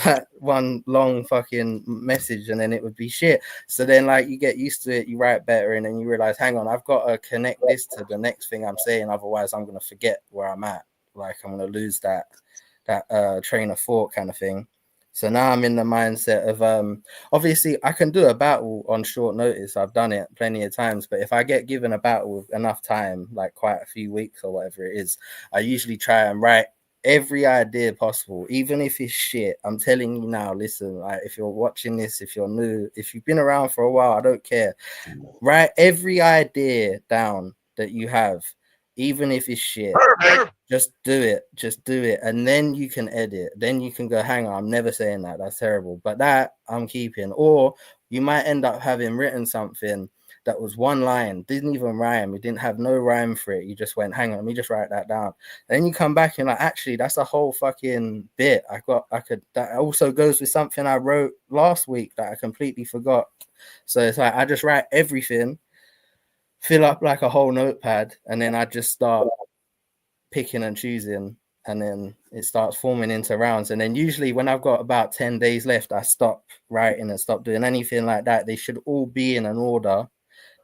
like one long fucking message, and then it would be shit. So then like you get used to it, you write better, and then you realize, hang on, I've got to connect this to the next thing I'm saying, otherwise I'm going to forget where I'm at. Like, I'm going to lose that train of thought kind of thing. So now I'm in the mindset of obviously I can do a battle on short notice. I've done it plenty of times, but if I get given a battle with enough time, like quite a few weeks or whatever it is, I usually try and write every idea possible, even if it's shit. I'm telling you now, listen, like, if you're watching this, if you're new, if you've been around for a while, I don't care. Write every idea down that you have, even if it's shit. Just do it, and then you can edit. Then you can go, hang on, I'm never saying that, that's terrible, but that I'm keeping. Or you might end up having written something that was one line, didn't even rhyme, you didn't have no rhyme for it, you just went, hang on, let me just write that down. And then you come back and like, actually, that's a whole fucking bit that also goes with something I wrote last week that I completely forgot. So it's like I just write everything, fill up like a whole notepad, and then I just start picking and choosing, and then it starts forming into rounds. And then usually when I've got about 10 days left, I stop writing and stop doing anything like that. They should all be in an order.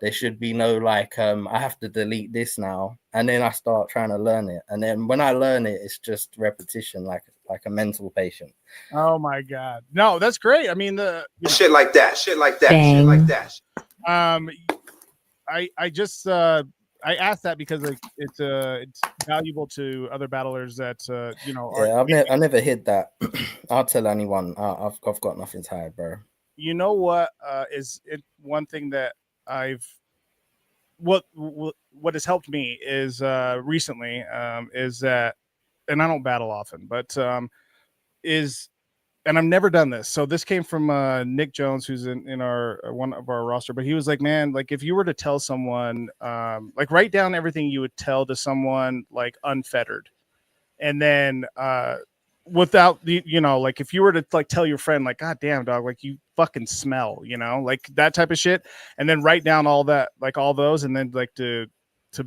There should be no like I have to delete this now, and then I start trying to learn it. And then when I learn it, it's just repetition, like a mental patient. Oh my god, no, that's great. I mean, shit like that. I just I asked that because it's valuable to other battlers that I never hid that. I'll tell anyone. I've got nothing to hide, bro. You know what is it? One thing that what has helped me is recently is that, and I don't battle often, but and I've never done this. So this came from Nick Jones, who's in our one of our roster. But he was like, man, like if you were to tell someone, like write down everything you would tell to someone, like unfettered, and then without the, like if you were to like tell your friend, like, God damn, dog, like you fucking smell, like that type of shit, and then write down all that, like all those, and then like to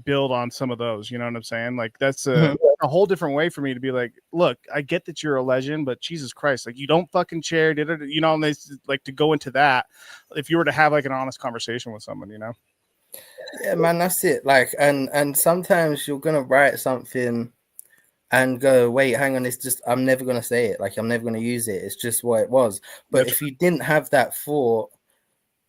build on some of those, you know what I'm saying? Like that's a whole different way for me to be like, look, I get that you're a legend, but Jesus Christ, like you don't fucking share, and they like to go into that if you were to have like an honest conversation with someone, Yeah, man, that's it. Like, and sometimes you're gonna write something and go, wait, hang on, it's just, I'm never gonna say it, like I'm never gonna use it, it's just what it was. But if you didn't have that thought,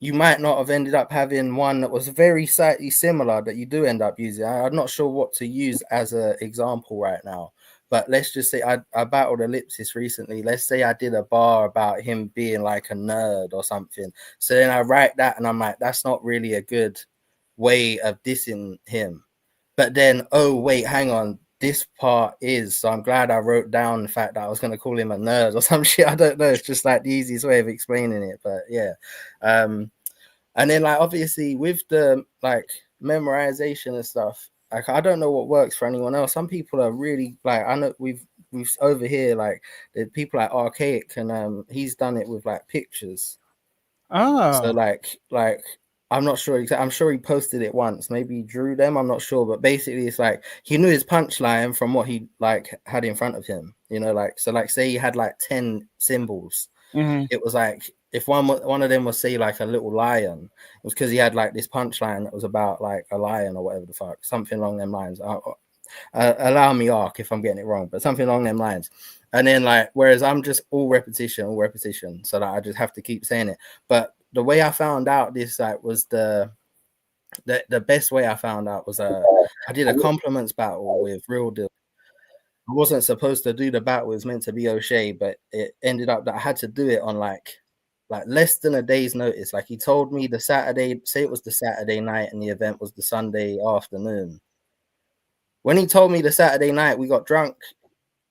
you might not have ended up having one that was very slightly similar that you do end up using. I'm not sure what to use as an example right now, but let's just say I battled Ellipsis recently. Let's say I did a bar about him being like a nerd or something. So then I write that and I'm like, that's not really a good way of dissing him. But then, oh, wait, hang on, this part is. So I'm glad I wrote down the fact that I was going to call him a nerd or some shit. I don't know. It's just like the easiest way of explaining it. But yeah. And then like obviously with the like memorization and stuff, like I don't know what works for anyone else. Some people are really like, I know we've over here, like the people like Archaic, and he's done it with like pictures. Oh. So like I'm not sure exactly. I'm sure he posted it once. Maybe he drew them. I'm not sure. But basically, it's like he knew his punchline from what he like had in front of him. Like, so like say he had like 10 symbols. Mm-hmm. It was like if one of them was say like a little lion, it was because he had like this punchline that was about like a lion or whatever the fuck, something along them lines. Allow me arc if I'm getting it wrong, but something along them lines. And then like, whereas I'm just all repetition, so that I just have to keep saying it. But the way I found out this like was the best way I found out was I did a compliments battle with Real Deal. I wasn't supposed to do the battle, it was meant to be O'Shea, but it ended up that I had to do it on like less than a day's notice. Like he told me the Saturday, say it was the Saturday night and the event was the Sunday afternoon. When he told me the Saturday night, we got drunk,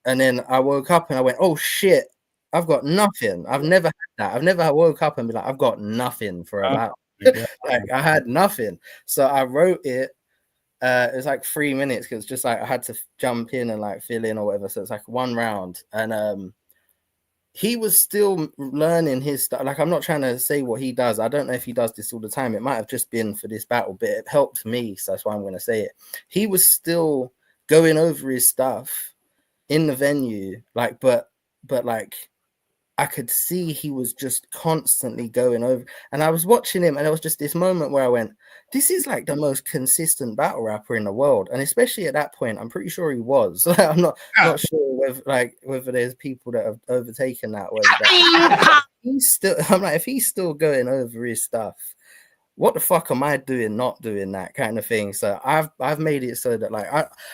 and then I woke up and I went, oh shit, I've got nothing. I've never had that. I've never woke up and be like, I've got nothing for a battle. Like I had nothing. So I wrote it. It was like 3 minutes because just like I had to jump in and like fill in or whatever. So it's like one round. And he was still learning his stuff. Like, I'm not trying to say what he does. I don't know if he does this all the time. It might have just been for this battle, but it helped me. So that's why I'm going to say it. He was still going over his stuff in the venue. Like, but like, I could see he was just constantly going over. And I was watching him and there was just this moment where I went, this is like the most consistent battle rapper in the world. And especially at that point, I'm pretty sure he was. I'm not sure whether there's people that have overtaken that. He's still, I'm like, if he's still going over his stuff, what the fuck am I doing not doing that kind of thing? So I've made it so that like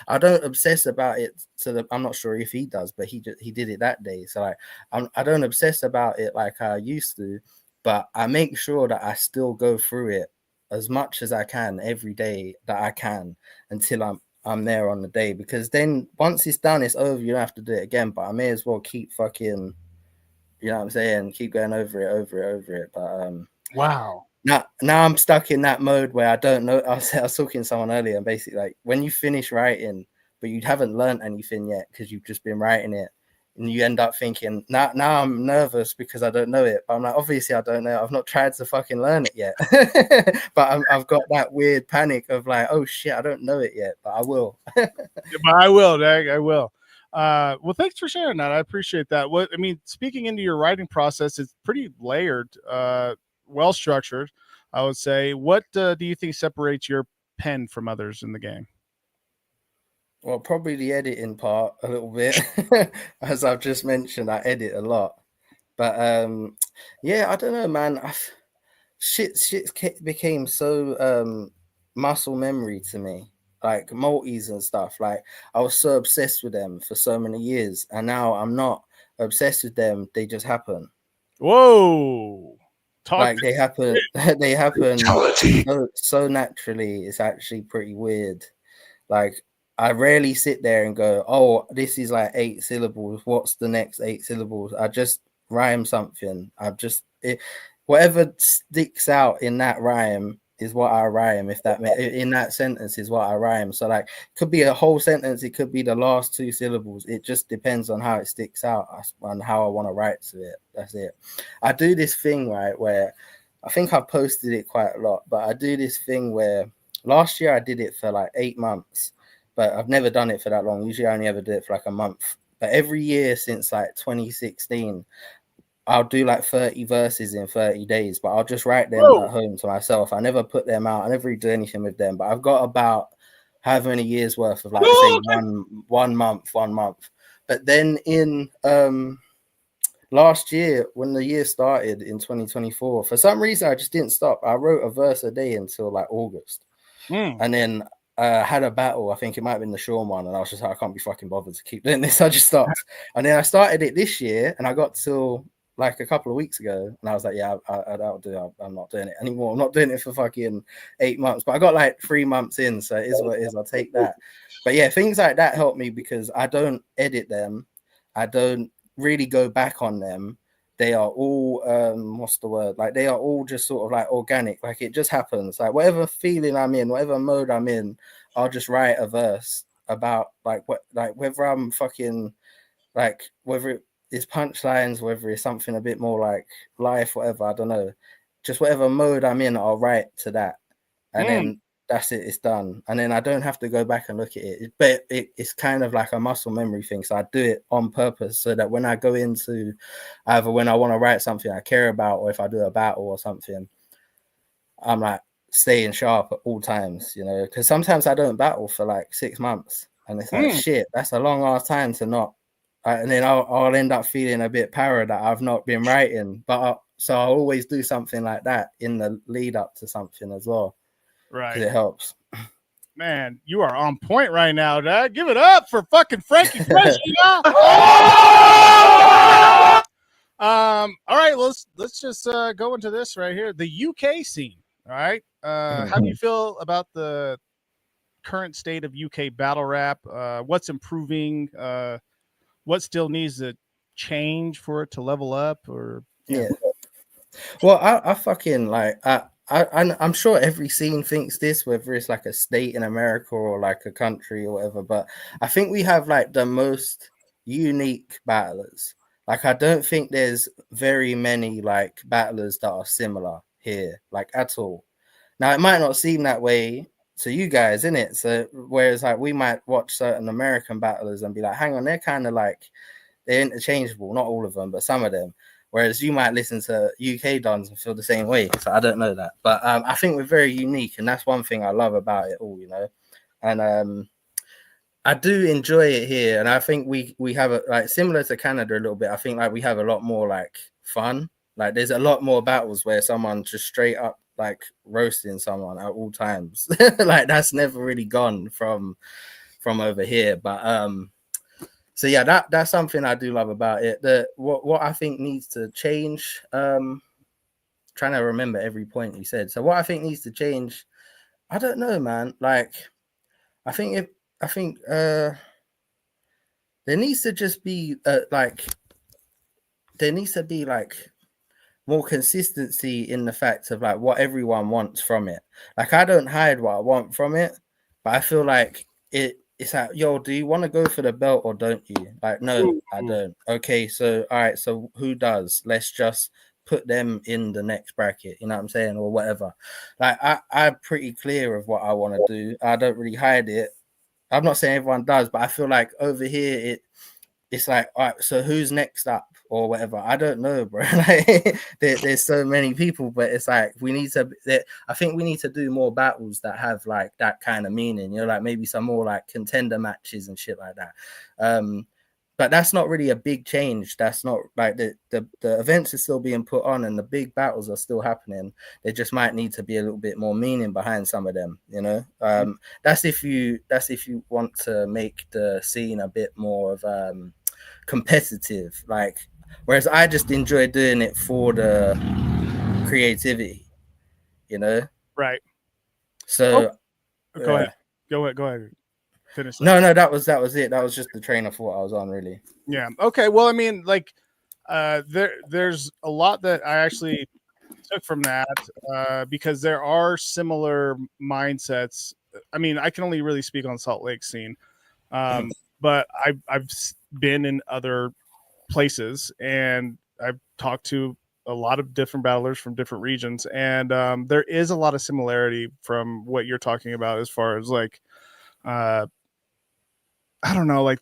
I don't obsess about it, so that I'm not sure if he does, but he did it that day. So like I don't obsess about it like I used to, but I make sure that I still go through it as much as I can every day that I can until I'm there on the day, because then once it's done, it's over. You don't have to do it again. But I may as well keep fucking, you know what I'm saying, keep going over it. But wow. Now I'm stuck in that mode where I don't know. I was talking to someone earlier, and basically like when you finish writing, but you haven't learned anything yet because you've just been writing it, and you end up thinking, now I'm nervous because I don't know it. But I'm like, obviously I don't know. I've not tried to fucking learn it yet. But I've got that weird panic of like, oh shit, I don't know it yet, but I will. But I will, Dag. I will. Well, thanks for sharing that. I appreciate that. What I mean, speaking into your writing process, it's pretty layered. Well structured, I would say. What do you think separates your pen from others in the game? Well, probably the editing part a little bit. As I've just mentioned, I edit a lot. But yeah, I don't know, man. Shit became so muscle memory to me. Like multis and stuff. Like I was so obsessed with them for so many years, and now I'm not obsessed with them. They just happen. Whoa. Like they happen so naturally. It's actually pretty weird. Like I rarely sit there and go, oh, this is like 8 syllables. What's the next 8 syllables? I just rhyme something. Whatever sticks out in that rhyme is what I rhyme. If that in that sentence is what I rhyme. So like, it could be a whole sentence. It could be the last 2 syllables. It just depends on how it sticks out and how I want to write to it. That's it. I do this thing, right, where I think I've posted it quite a lot, but I do this thing where last year I did it for like 8 months, but I've never done it for that long. Usually I only ever do it for like a month. But every year since like 2016, I'll do like 30 verses in 30 days, but I'll just write them at home to myself. I never put them out. I never really do anything with them, but I've got about however many years worth of like, say one month. But then in last year, when the year started in 2024, for some reason, I just didn't stop. I wrote a verse a day until like August. And then had a battle. I think it might have been the Sean one. And I was just like, I can't be fucking bothered to keep doing this. I just stopped. And then I started it this year and I got till like a couple of weeks ago, and I was like, yeah, I'll do it. I'm not doing it anymore. I'm not doing it for fucking 8 months, but I got like 3 months in, so it is what it is. I'll take that. But yeah, things like that help me because I don't edit them. I don't really go back on them. They are all what's the word? Like they are all just sort of like organic. Like it just happens. Like whatever feeling I'm in, whatever mode I'm in, I'll just write a verse about like whether I'm fucking like whether it's punchlines, whether it's something a bit more like life, whatever, I don't know. Just whatever mode I'm in, I'll write to that. And then that's it, it's done. And then I don't have to go back and look at it. But it's kind of like a muscle memory thing. So I do it on purpose so that when I go into either when I want to write something I care about, or if I do a battle or something, I'm like staying sharp at all times, you know, because sometimes I don't battle for like 6 months and it's like, shit, that's a long ass time to not. And then I'll end up feeling a bit para that I've not been writing. But so I'll always do something like that in the lead up to something as well. Right. Because it helps. Man, you are on point right now, Dad. Give it up for fucking Frankie Phraser. All right, let's just go into this right here. The UK scene. All right. How do you feel about the current state of UK battle rap? What's improving? What still needs to change for it to level up? Or yeah. Well, I fucking like I'm sure every scene thinks this, whether it's like a state in America or like a country or whatever. But I think we have like the most unique battlers. Like I don't think there's very many like battlers that are similar here, like at all. Now it might not seem that way to you guys, innit? So whereas like we might watch certain American battlers and be like, hang on, they're kind of like they're interchangeable, not all of them, but some of them. Whereas you might listen to UK dons and feel the same way. So I don't know that. But I think we're very unique. And that's one thing I love about it all, you know. And I do enjoy it here. And I think we have a, like similar to Canada a little bit. I think like we have a lot more like fun. Like there's a lot more battles where someone's just straight up like roasting someone at all times. Like that's never really gone from over here. But so yeah, that's something I do love about it. What I think needs to change. Trying to remember every point he said. So what I think needs to change, I don't know, man. Like, I think there needs to just be there needs to be like more consistency in the fact of like what everyone wants from it. Like I don't hide what I want from it, but I feel like it's like, yo, do you want to go for the belt or don't you? Like, no, I don't. Okay, so all right, so who does? Let's just put them in the next bracket, you know what I'm saying, or whatever. Like I'm pretty clear of what I want to do. I don't really hide it. I'm not saying everyone does, but I feel like over here it's like, all right, so who's next up or whatever? I don't know, bro. Like, there's so many people, but it's like I think we need to do more battles that have like that kind of meaning, you know, like maybe some more like contender matches and shit like that. But that's not really a big change. That's not like the events are still being put on and the big battles are still happening. They just might need to be a little bit more meaning behind some of them, you know. That's if you want to make the scene a bit more of competitive. Like, whereas I just enjoy doing it for the creativity, you know. Right. So go ahead. Finish that. No, that was it. That was just the train of thought I was on, really. Yeah. Okay. Well, I mean, like, there's a lot that I actually took from that because there are similar mindsets. I mean, I can only really speak on Salt Lake scene, but I've been in other places and I've talked to a lot of different battlers from different regions, and there is a lot of similarity from what you're talking about as far as like. I don't know, like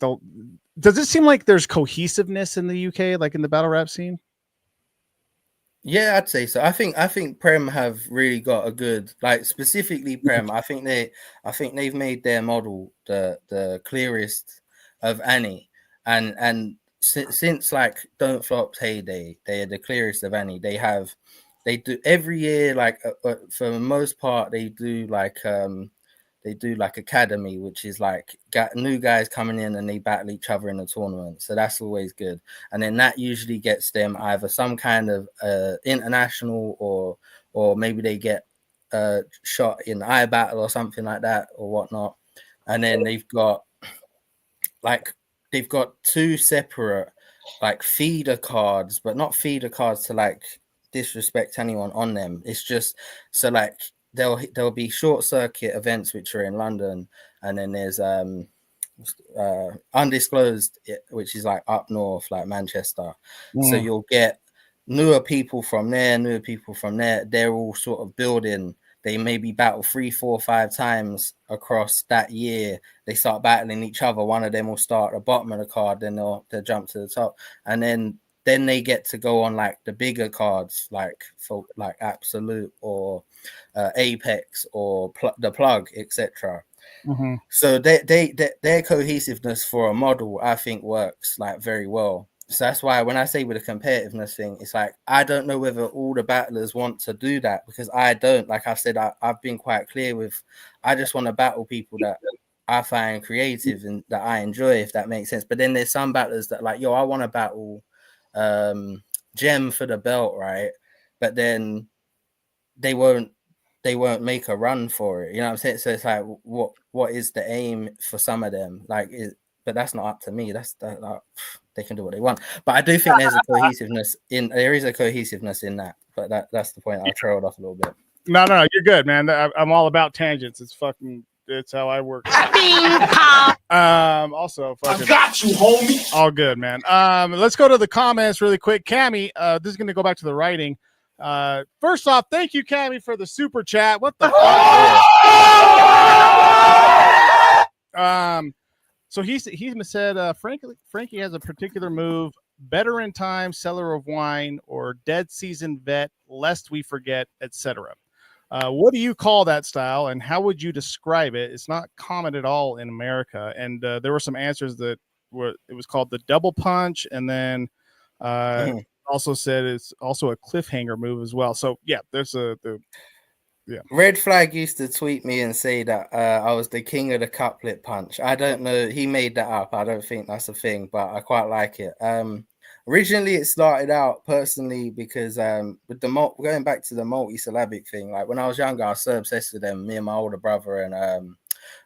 does it seem like there's cohesiveness in the UK, like in the battle rap scene? Yeah, I'd say so. I think Prem have really got a good, like specifically Prem. I think they've made their model the clearest of any, and since like Don't Flop's heyday, they are the clearest of any. They do every year, like for the most part, they do like academy, which is like new guys coming in and they battle each other in the tournament. So that's always good. And then that usually gets them either some kind of international or maybe they get shot in I battle or something like that or whatnot. And then they've got two separate like feeder cards, but not feeder cards to like disrespect anyone on them. It's just so like there'll be short circuit events which are in London, and then there's undisclosed, which is like up north, like Manchester. So you'll get newer people from there. They're all sort of building they maybe battle 3, 4, 5 times across that year. They start battling each other. One of them will start at the bottom of the card, then they'll jump to the top, and then they get to go on like the bigger cards, like for like Absolute or Apex or the Plug, etc. Mm-hmm. So their cohesiveness for a model, I think, works like very well. So that's why when I say with a competitiveness thing, it's like I don't know whether all the battlers want to do that, because I don't. Like I said, I've been quite clear with, I just want to battle people that I find creative and that I enjoy, if that makes sense. But then there's some battlers that like, yo, I want to battle Gem for the belt, right? But then they won't make a run for it, you know what I'm saying? So it's like, what is the aim for some of them? Like, but that's not up to me. That's like, they can do what they want. But I do think there is a cohesiveness in that. But that's the point. I trailed off a little bit. No, you're good, man. I'm all about tangents. It's how I work. Also, I got you, homie. All good, man. Let's go to the comments really quick. Cammy, this is going to go back to the writing. First off, thank you, Cammy, for the super chat. What the fuck? So he said, Frankie has a particular move: better in time, seller of wine, or dead season vet, lest we forget, etc. What do you call that style, and how would you describe it? It's not common at all in America. And there were some answers that it was called the double punch, and then also said it's also a cliffhanger move as well. So yeah, there's yeah. Red Flag used to tweet me and say that I was the king of the couplet punch. I don't know, he made that up. I don't think that's a thing, but I quite like it. Originally, it started out personally because with going back to the multi-syllabic thing, like when I was younger, I was so obsessed with them. Me and my older brother and a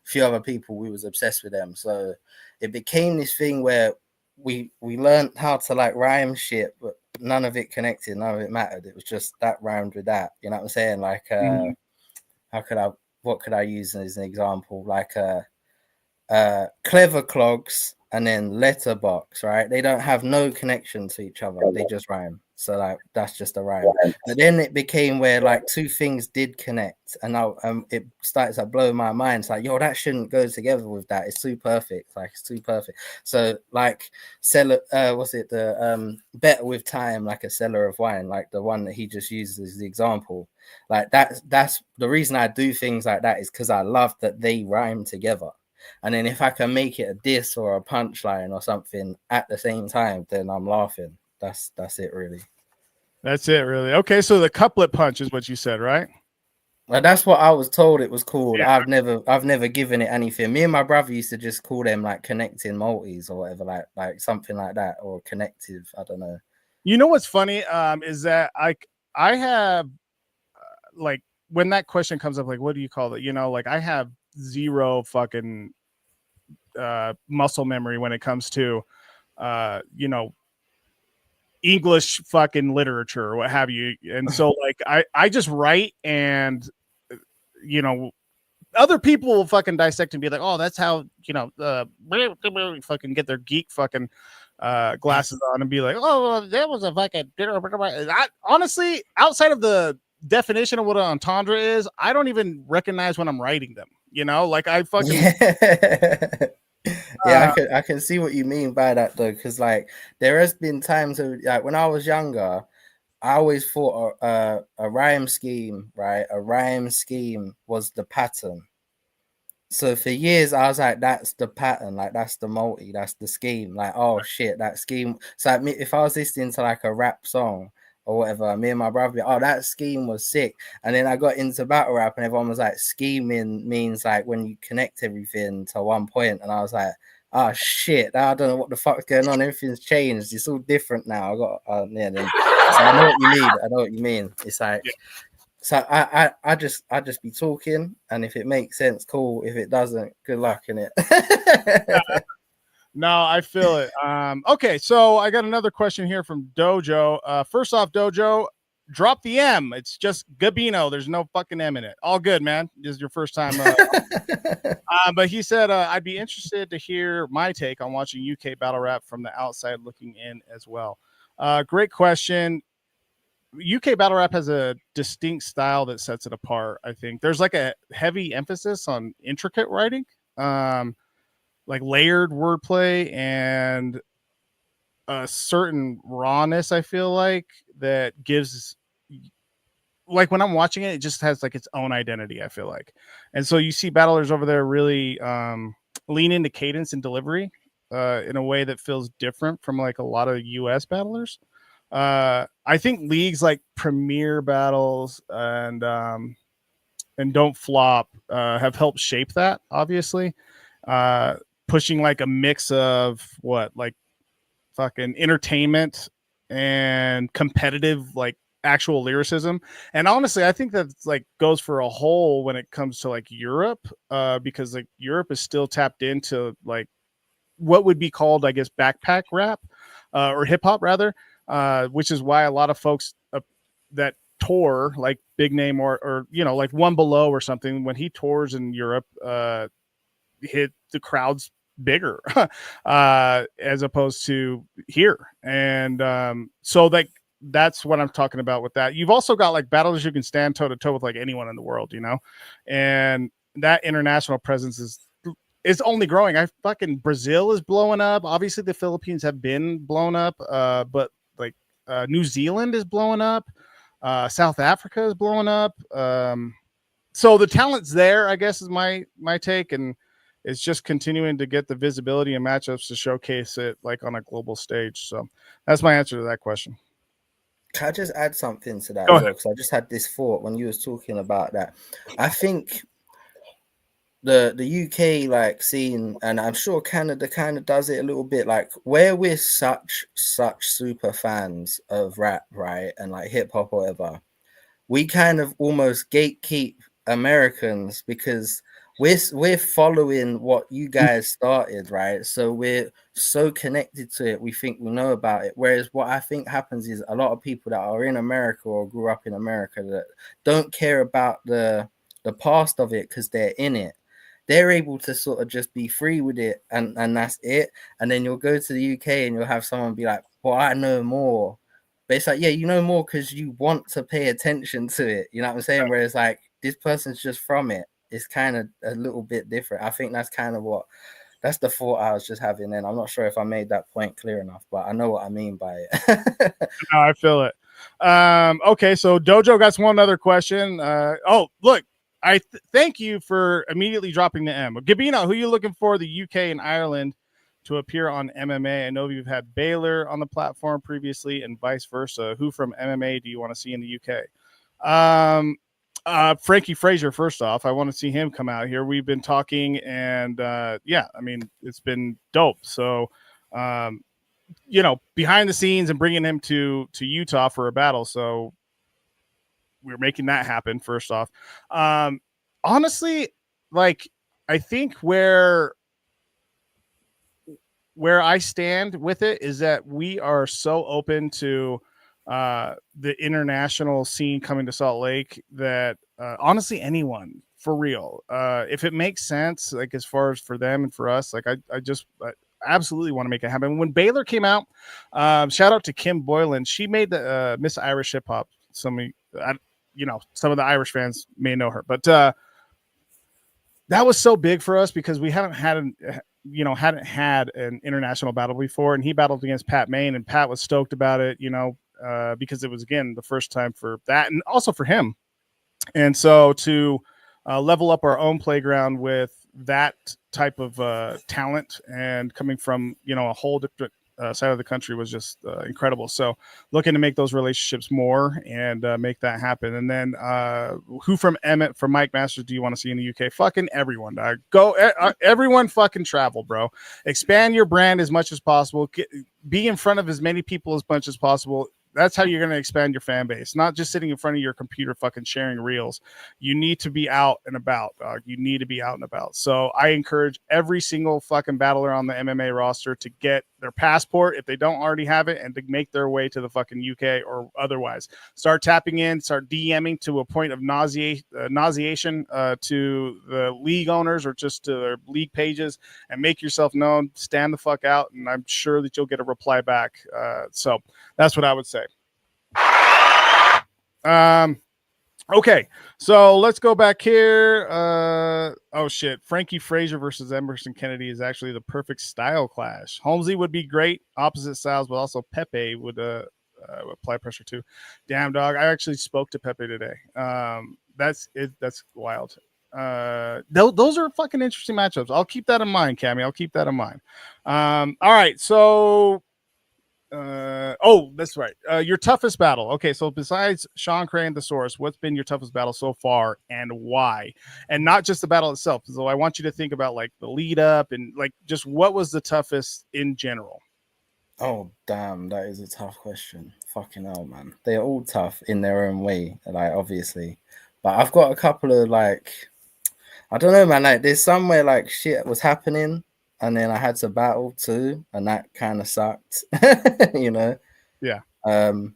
few other people, we was obsessed with them. So it became this thing where we learned how to like rhyme shit, but none of it connected, none of it mattered. It was just that rhymed with that. You know what I'm saying? Like, what could I use as an example? Like Clever Clogs and then Letterbox, right? They don't have no connection to each other. They just rhyme. So like that's just a rhyme. But then it became where like two things did connect, and now it started to blow my mind. It's like, yo, that shouldn't go together with that. It's too perfect. Like it's too perfect. So like better with time, like a cellar of wine, like the one that he just uses as the example. Like that's the reason I do things like that, is because I love that they rhyme together. And then if I can make it a diss or a punchline or something at the same time, then I'm laughing. That's it, really. That's it, really. Okay, so the couplet punch is what you said, right? Well, that's what I was told it was called. Yeah. I've never given it anything. Me and my brother used to just call them like connecting multis or whatever, like something like that, or connective. I don't know. You know what's funny is that I have like when that question comes up, like what do you call it? You know, like I have zero fucking muscle memory when it comes to you know, English fucking literature or what have you. And so like I just write, and you know, other people will fucking dissect and be like, oh, that's how, you know, fucking get their geek fucking glasses on and be like, oh, that was a fucking honestly, outside of the definition of what an entendre is, I don't even recognize when I'm writing them, you know, like I fucking yeah, I can see what you mean by that though, because like there has been times like when I was younger, I always thought a rhyme scheme, right? A rhyme scheme was the pattern. So for years I was like, that's the pattern, like that's the multi, that's the scheme. Like, oh shit, that scheme. So like, if I was listening to like a rap song or whatever, me and my brother, oh, that scheme was sick. And then I got into battle rap, and everyone was like, scheming means like when you connect everything to one point. And I was like, oh shit, I don't know what the fuck's going on. Everything's changed. It's all different now. I got yeah. Then, so I know what you mean. I know what you mean. It's like, so I just be talking, and if it makes sense, cool. If it doesn't, good luck in it. No, I feel it. Okay, so I got another question here from Dojo. First off, Dojo, drop the M. It's just Gabino. There's no fucking M in it. All good, man. This is your first time. But he said, I'd be interested to hear my take on watching UK battle rap from the outside looking in as well. Great question. UK battle rap has a distinct style that sets it apart. I think there's like a heavy emphasis on intricate writing, like layered wordplay and a certain rawness. I feel like that gives, like when I'm watching it, it just has like its own identity. I feel like, and so you see battlers over there really lean into cadence and delivery in a way that feels different from like a lot of US battlers. I think leagues like Premier Battles and Don't Flop have helped shape that, obviously. Pushing like a mix of what, like fucking entertainment and competitive, like actual lyricism. And honestly, I think that's like goes for a whole when it comes to like Europe, because like Europe is still tapped into like what would be called, I guess, backpack rap, or hip hop rather. Which is why a lot of folks that tour, like Big Name or you know, like One Below or something, when he tours in Europe, hit the crowds bigger as opposed to here. And so like that's what I'm talking about with that. You've also got like battles you can stand toe to toe with like anyone in the world, you know, and that international presence is only growing. Brazil is blowing up. Obviously the Philippines have been blown up, but like New Zealand is blowing up. South Africa is blowing up. So the talent's there, I guess, is my take, and it's just continuing to get the visibility and matchups to showcase it like on a global stage. So that's my answer to that question. Can I just add something to that as well? Because I just had this thought when you was talking about that. I think the UK like scene, and I'm sure Canada kind of does it a little bit, like where we're such super fans of rap, right, and like hip hop or whatever, we kind of almost gatekeep Americans because we're following what you guys started, right? So we're so connected to it, we think we know about it. Whereas what I think happens is a lot of people that are in America or grew up in America that don't care about the past of it because they're in it. They're able to sort of just be free with it, and that's it. And then you'll go to the UK and you'll have someone be like, well, I know more. But it's like, yeah, you know more because you want to pay attention to it. You know what I'm saying? Whereas like this person's just from it. It's kind of a little bit different. I think that's kind of that's the thought I was just having. And I'm not sure if I made that point clear enough, but I know what I mean by it. No, I feel it. Okay, so Dojo got one other question. Oh, look, I thank you for immediately dropping the M. Gabino, who are you looking for the UK and Ireland to appear on MMA? I know you've had Baylor on the platform previously and vice versa. Who from MMA do you want to see in the UK? Frankie Phraser, first off, I want to see him come out here. We've been talking, and yeah, I mean, it's been dope. So, you know, behind the scenes and bringing him to Utah for a battle. So we're making that happen, first off. Honestly, like, I think where I stand with it is that we are so open to the international scene coming to Salt Lake that honestly anyone, for real, if it makes sense, like as far as for them and for us, like I absolutely want to make it happen. When Baylor came out, shout out to Kim Boylan, she made the Miss Irish Hip Hop. You know, some of the Irish fans may know her, but that was so big for us because we hadn't had an international battle before, and he battled against Pat Main, and Pat was stoked about it, you know, because it was, again, the first time for that and also for him. And so to level up our own playground with that type of talent and coming from, you know, a whole different side of the country was just incredible. So looking to make those relationships more and make that happen. And then who from Emmett, from Mic Masters, do you want to see in the UK? Fucking everyone, dog. Go, everyone fucking travel, bro. Expand your brand as much as possible. Be in front of as many people as much as possible. That's how you're going to expand your fan base, not just sitting in front of your computer fucking sharing reels. You need to be out and about, dog. You need to be out and about. So I encourage every single fucking battler on the MMA roster to get their passport if they don't already have it, and to make their way to the fucking UK or otherwise. Start tapping in, start DMing to a point of nauseation to the league owners or just to their league pages, and make yourself known. Stand the fuck out, and I'm sure that you'll get a reply back. So that's what I would say. Okay, so let's go back here. Oh shit, Frankie Phraser versus Emerson Kennedy is actually the perfect style clash. Holmesy would be great, opposite styles, but also Pepe would apply pressure too. Damn dog, I actually spoke to Pepe today. That's it. That's wild. Those are fucking interesting matchups. I'll keep that in mind, Cammy. I'll keep that in mind. All right, so that's right. Your toughest battle. Okay, so besides Sean Crane the Source, what's been your toughest battle so far and why? And not just the battle itself. So I want you to think about like the lead up and like just what was the toughest in general. Oh damn, that is a tough question. Fucking hell, man. They're all tough in their own way, like obviously. But I've got a couple of like, I don't know, man. Like there's somewhere like shit was happening, and then I had to battle too, and that kind of sucked, you know. Yeah. And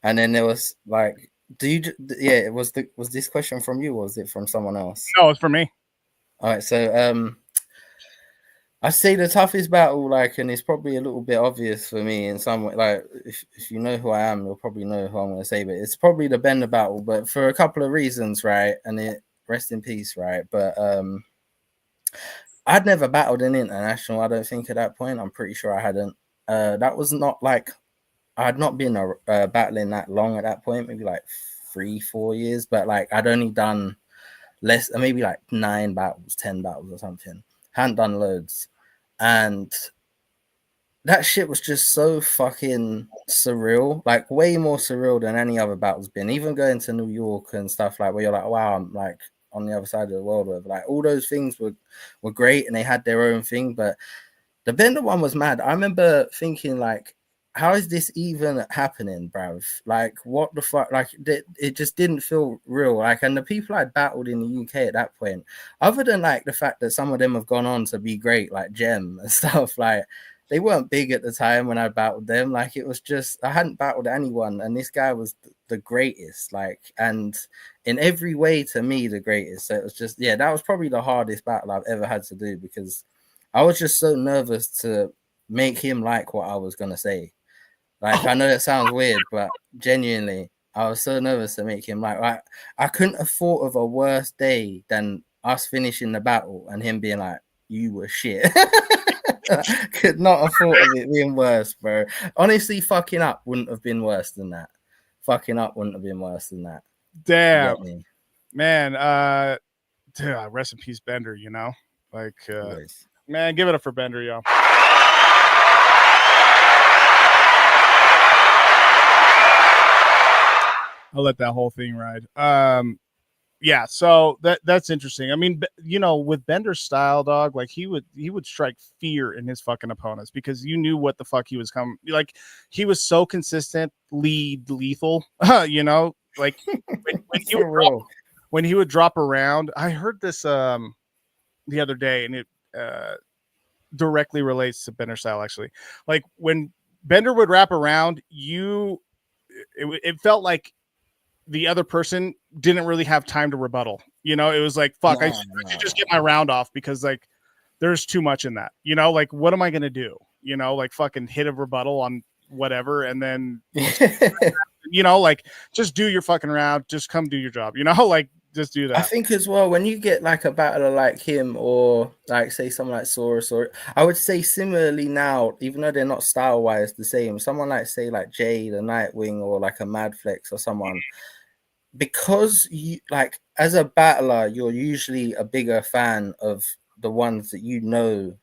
then there was like, was this question from you or was it from someone else? No, it's from me. All right, so I say the toughest battle, like, and it's probably a little bit obvious for me in some way. Like, if you know who I am, you'll probably know who I'm going to say. But it's probably the Bender battle, but for a couple of reasons, right? And it rest in peace, right? But I'd never battled an international. I don't think at that point. I'm pretty sure I hadn't. That was not like I had not been battling that long at that point. Maybe like 3-4 years, but like I'd only done less, maybe like 9 battles, 10 battles or something. Hadn't done loads, and that shit was just so fucking surreal, like way more surreal than any other battle's been. Even going to New York and stuff, like where you're like, wow, I'm like on the other side of the world, whatever. Like all those things were great and they had their own thing, but the Bender one was mad. I remember thinking like, how is this even happening, bruv? Like, what the fuck? Like, it just didn't feel real. Like, and the people I'd battled in the UK at that point, other than like the fact that some of them have gone on to be great, like Gem and stuff, like they weren't big at the time when I battled them. Like, it was just, I hadn't battled anyone, and this guy was the greatest, like, and in every way to me, the greatest. So it was just, yeah, that was probably the hardest battle I've ever had to do because I was just so nervous to make him like what I was going to say. Like, I know that sounds weird, but genuinely, I was so nervous to make him like I couldn't have thought of a worse day than us finishing the battle and him being like, you were shit. Could not have thought of it being worse, bro. Honestly, fucking up wouldn't have been worse than that. Fucking up wouldn't have been worse than that. Damn. Man, rest in peace, Bender, you know? Like, man, give it up for Bender, yo. I'll let that whole thing ride. Yeah, so that's interesting. I mean, you know, with Bender's style, dog, like he would strike fear in his fucking opponents because you knew what the fuck he was coming. Like he was so consistent, lethal. You know, like when he would drop around. I heard this the other day, and it directly relates to Bender style. Actually, like when Bender would wrap around, it felt like the other person didn't really have time to rebuttal. You know, it was like, fuck, I should just get my round off because like there's too much in that, you know, like what am I going to do? You know, like fucking hit a rebuttal on whatever. And then, you know, like just do your fucking round, just come do your job, you know, like just do that. I think as well, when you get like a battler like him or like say someone like Saurus, or I would say similarly now, even though they're not style wise the same, someone like say like Jay the Nightwing or like a Madflex or someone, because you like as a battler, you're usually a bigger fan of the ones that you know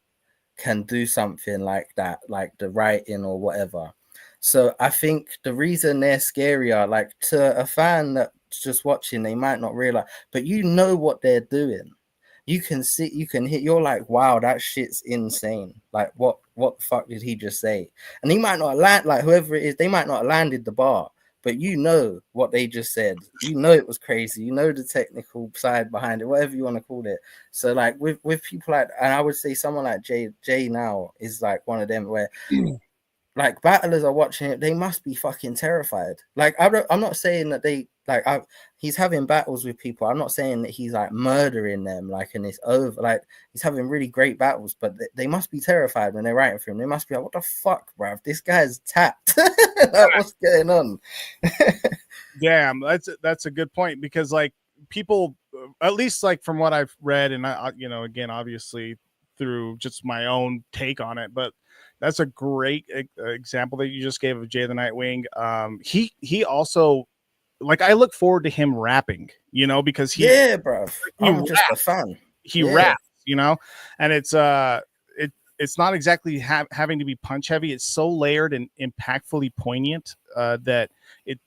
can do something like that, like the writing or whatever. So I think the reason they're scarier, like to a fan that's just watching, they might not realize, but you know what they're doing. You can see, you can hit, you're like, wow, that shit's insane. Like, what the fuck did he just say? And he might not land, like whoever it is, they might not have landed the bar, but you know what they just said. You know it was crazy. You know the technical side behind it, whatever you want to call it. So like with people like, and I would say someone like Jay now is like one of them where like battlers are watching it, they must be fucking terrified. Like I'm not saying that they like he's having battles with people. I'm not saying that he's like murdering them, like, and it's over. Like, he's having really great battles, but they must be terrified when they're writing for him. They must be like, what the fuck, bruv? This guy's tapped. Like, what's going on? Damn, that's a good point, because like people, at least like from what I've read, and I you know, again, obviously through just my own take on it, but that's a great example that you just gave of Jay the Nightwing. He also, like, I look forward to him rapping, you know, because yeah, bro, I'm just a fan. He raps, you know, and it's not exactly having to be punch heavy. It's so layered and impactfully poignant that it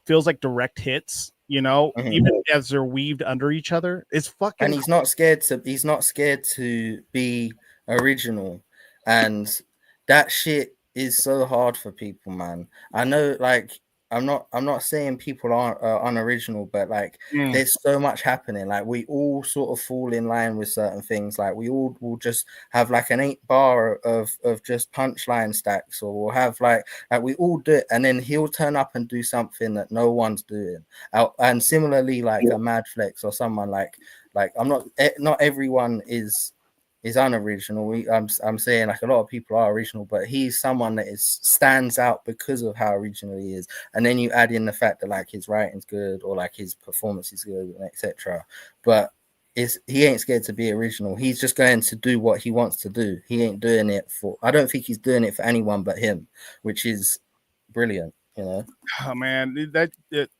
feels like direct hits, you know, even as they're weaved under each other. It's fucking. And he's not scared to be original, and that shit is so hard for people, man. I know, like, I'm not saying people aren't unoriginal, but like there's so much happening. Like, we all sort of fall in line with certain things. Like, we all will just have like an 8-bar of just punchline stacks, or we'll have like we all do it, and then he'll turn up and do something that no one's doing. And similarly, like a Mad Flex or someone like I'm not everyone is unoriginal. I'm saying like a lot of people are original, but he's someone that stands out because of how original he is. And then you add in the fact that like his writing's good, or like his performance is good, etc. But he ain't scared to be original. He's just going to do what he wants to do. He ain't doing it for. I don't think he's doing it for anyone but him, which is brilliant. You know. Oh man, it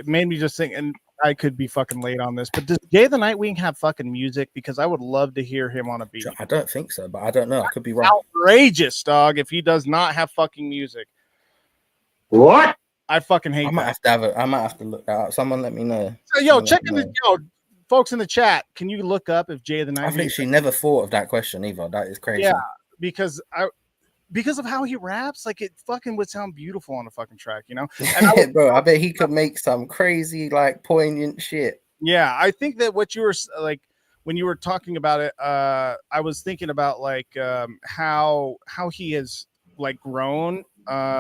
made me just think, and I could be fucking late on this, but does Jay the Nightwing have fucking music? Because I would love to hear him on a beat. I don't think so, but I don't know. I could be wrong. Outrageous, dog, if he does not have fucking music. What? I fucking hate I might have to look that up. Someone let me know. So, folks in the chat, can you look up if Jay the Nightwing? I've literally never thought of that question either. That is crazy. Yeah, because of how he raps, like, it fucking would sound beautiful on a fucking track, you know? And bro, I bet he could make some crazy, like, poignant shit. Yeah, I think that what you were like when you were talking about it, I was thinking about like how he has like grown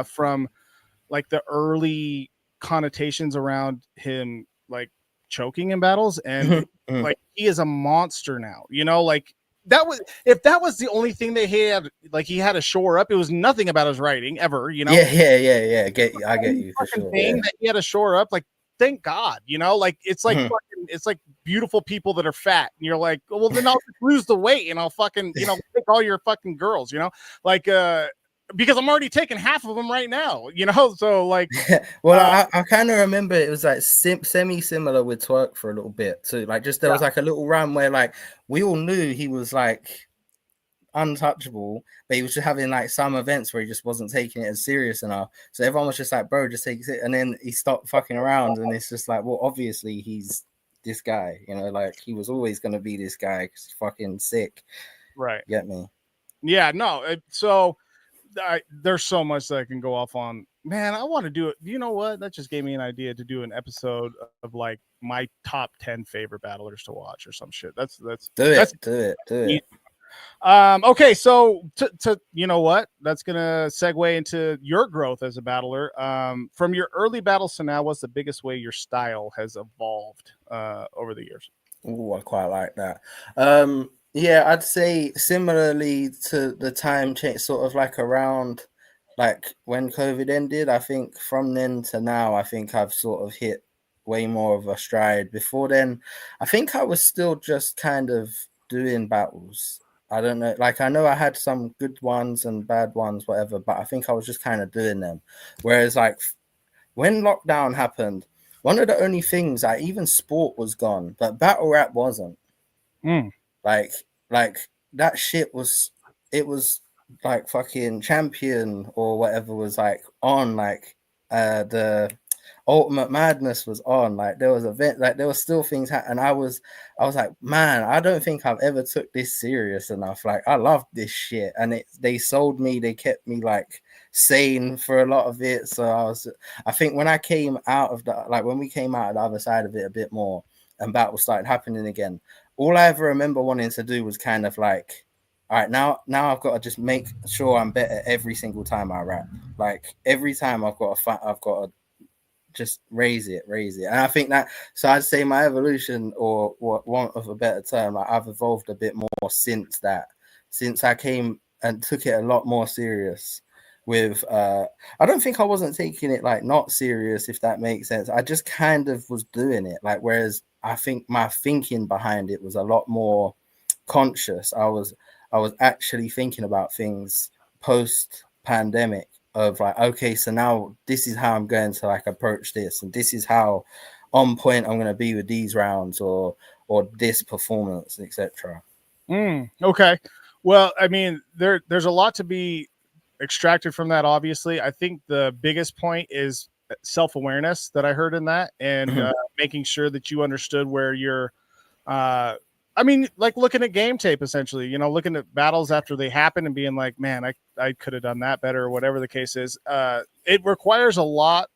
from like the early connotations around him like choking in battles, and like he is a monster now, you know, like. If that was the only thing that he had, like, he had to shore up, it was nothing about his writing ever, you know. Yeah. I get you for sure. That he had to shore up, like, thank God, you know, like it's like it's like beautiful people that are fat, and you're like, well, then I'll just lose the weight and I'll fucking, you know, take all your fucking girls, you know, like because I'm already taking half of them right now, you know. So like, well, I kind of remember it was like semi-similar with Twerk for a little bit too. Like, just there was like a little run where like we all knew he was like untouchable, but he was just having like some events where he just wasn't taking it as serious enough. So everyone was just like, bro, just take it. And then he stopped fucking around, and it's just like, well, obviously he's this guy, you know, like he was always going to be this guy because he's fucking sick. Right. Get me? Yeah, no. So there's so much that I can go off on. Man, I want to do it. You know what? That just gave me an idea to do an episode of like my top 10 favorite battlers to watch or some shit. That's do it. Okay, so to you know what? That's gonna segue into your growth as a battler. From your early battles to now, what's the biggest way your style has evolved over the years? Oh, I quite like that. Yeah, I'd say similarly to the time change, sort of like around like when COVID ended. I think from then to now, I think I've sort of hit way more of a stride. Before then, I think I was still just kind of doing battles. I don't know, like I know I had some good ones and bad ones, whatever, but I think I was just kind of doing them. Whereas like when lockdown happened, one of the only things, like even sport was gone, but battle rap wasn't. Like that shit was, it was like fucking Champion or whatever was like on, like the Ultimate Madness was on, like there was event, like there was still things and I was like, man, I don't think I've ever took this serious enough. Like I loved this shit, and they sold me, they kept me like sane for a lot of it. So I think when I came out of the, like when we came out of the other side of it a bit more and battles started happening again, all I ever remember wanting to do was kind of like, all right, now I've got to just make sure I'm better every single time I rap. Like every time I've got to just raise it. And I think that, so I'd say my evolution, or want of a better term, like I've evolved a bit more since I came and took it a lot more serious with, I don't think I wasn't taking it like not serious, if that makes sense. I just kind of was doing it, like, whereas I think my thinking behind it was a lot more conscious. I was actually thinking about things post pandemic, of like, okay, so now this is how I'm going to like approach this, and this is how on point I'm going to be with these rounds or this performance, etc. Okay, well, I mean, there's a lot to be extracted from that. Obviously, I think the biggest point is self-awareness that I heard in that, and making sure that you understood where you're I mean, like looking at game tape, essentially, you know, looking at battles after they happen and being like, man, I could have done that better, or whatever the case is. It requires a lot.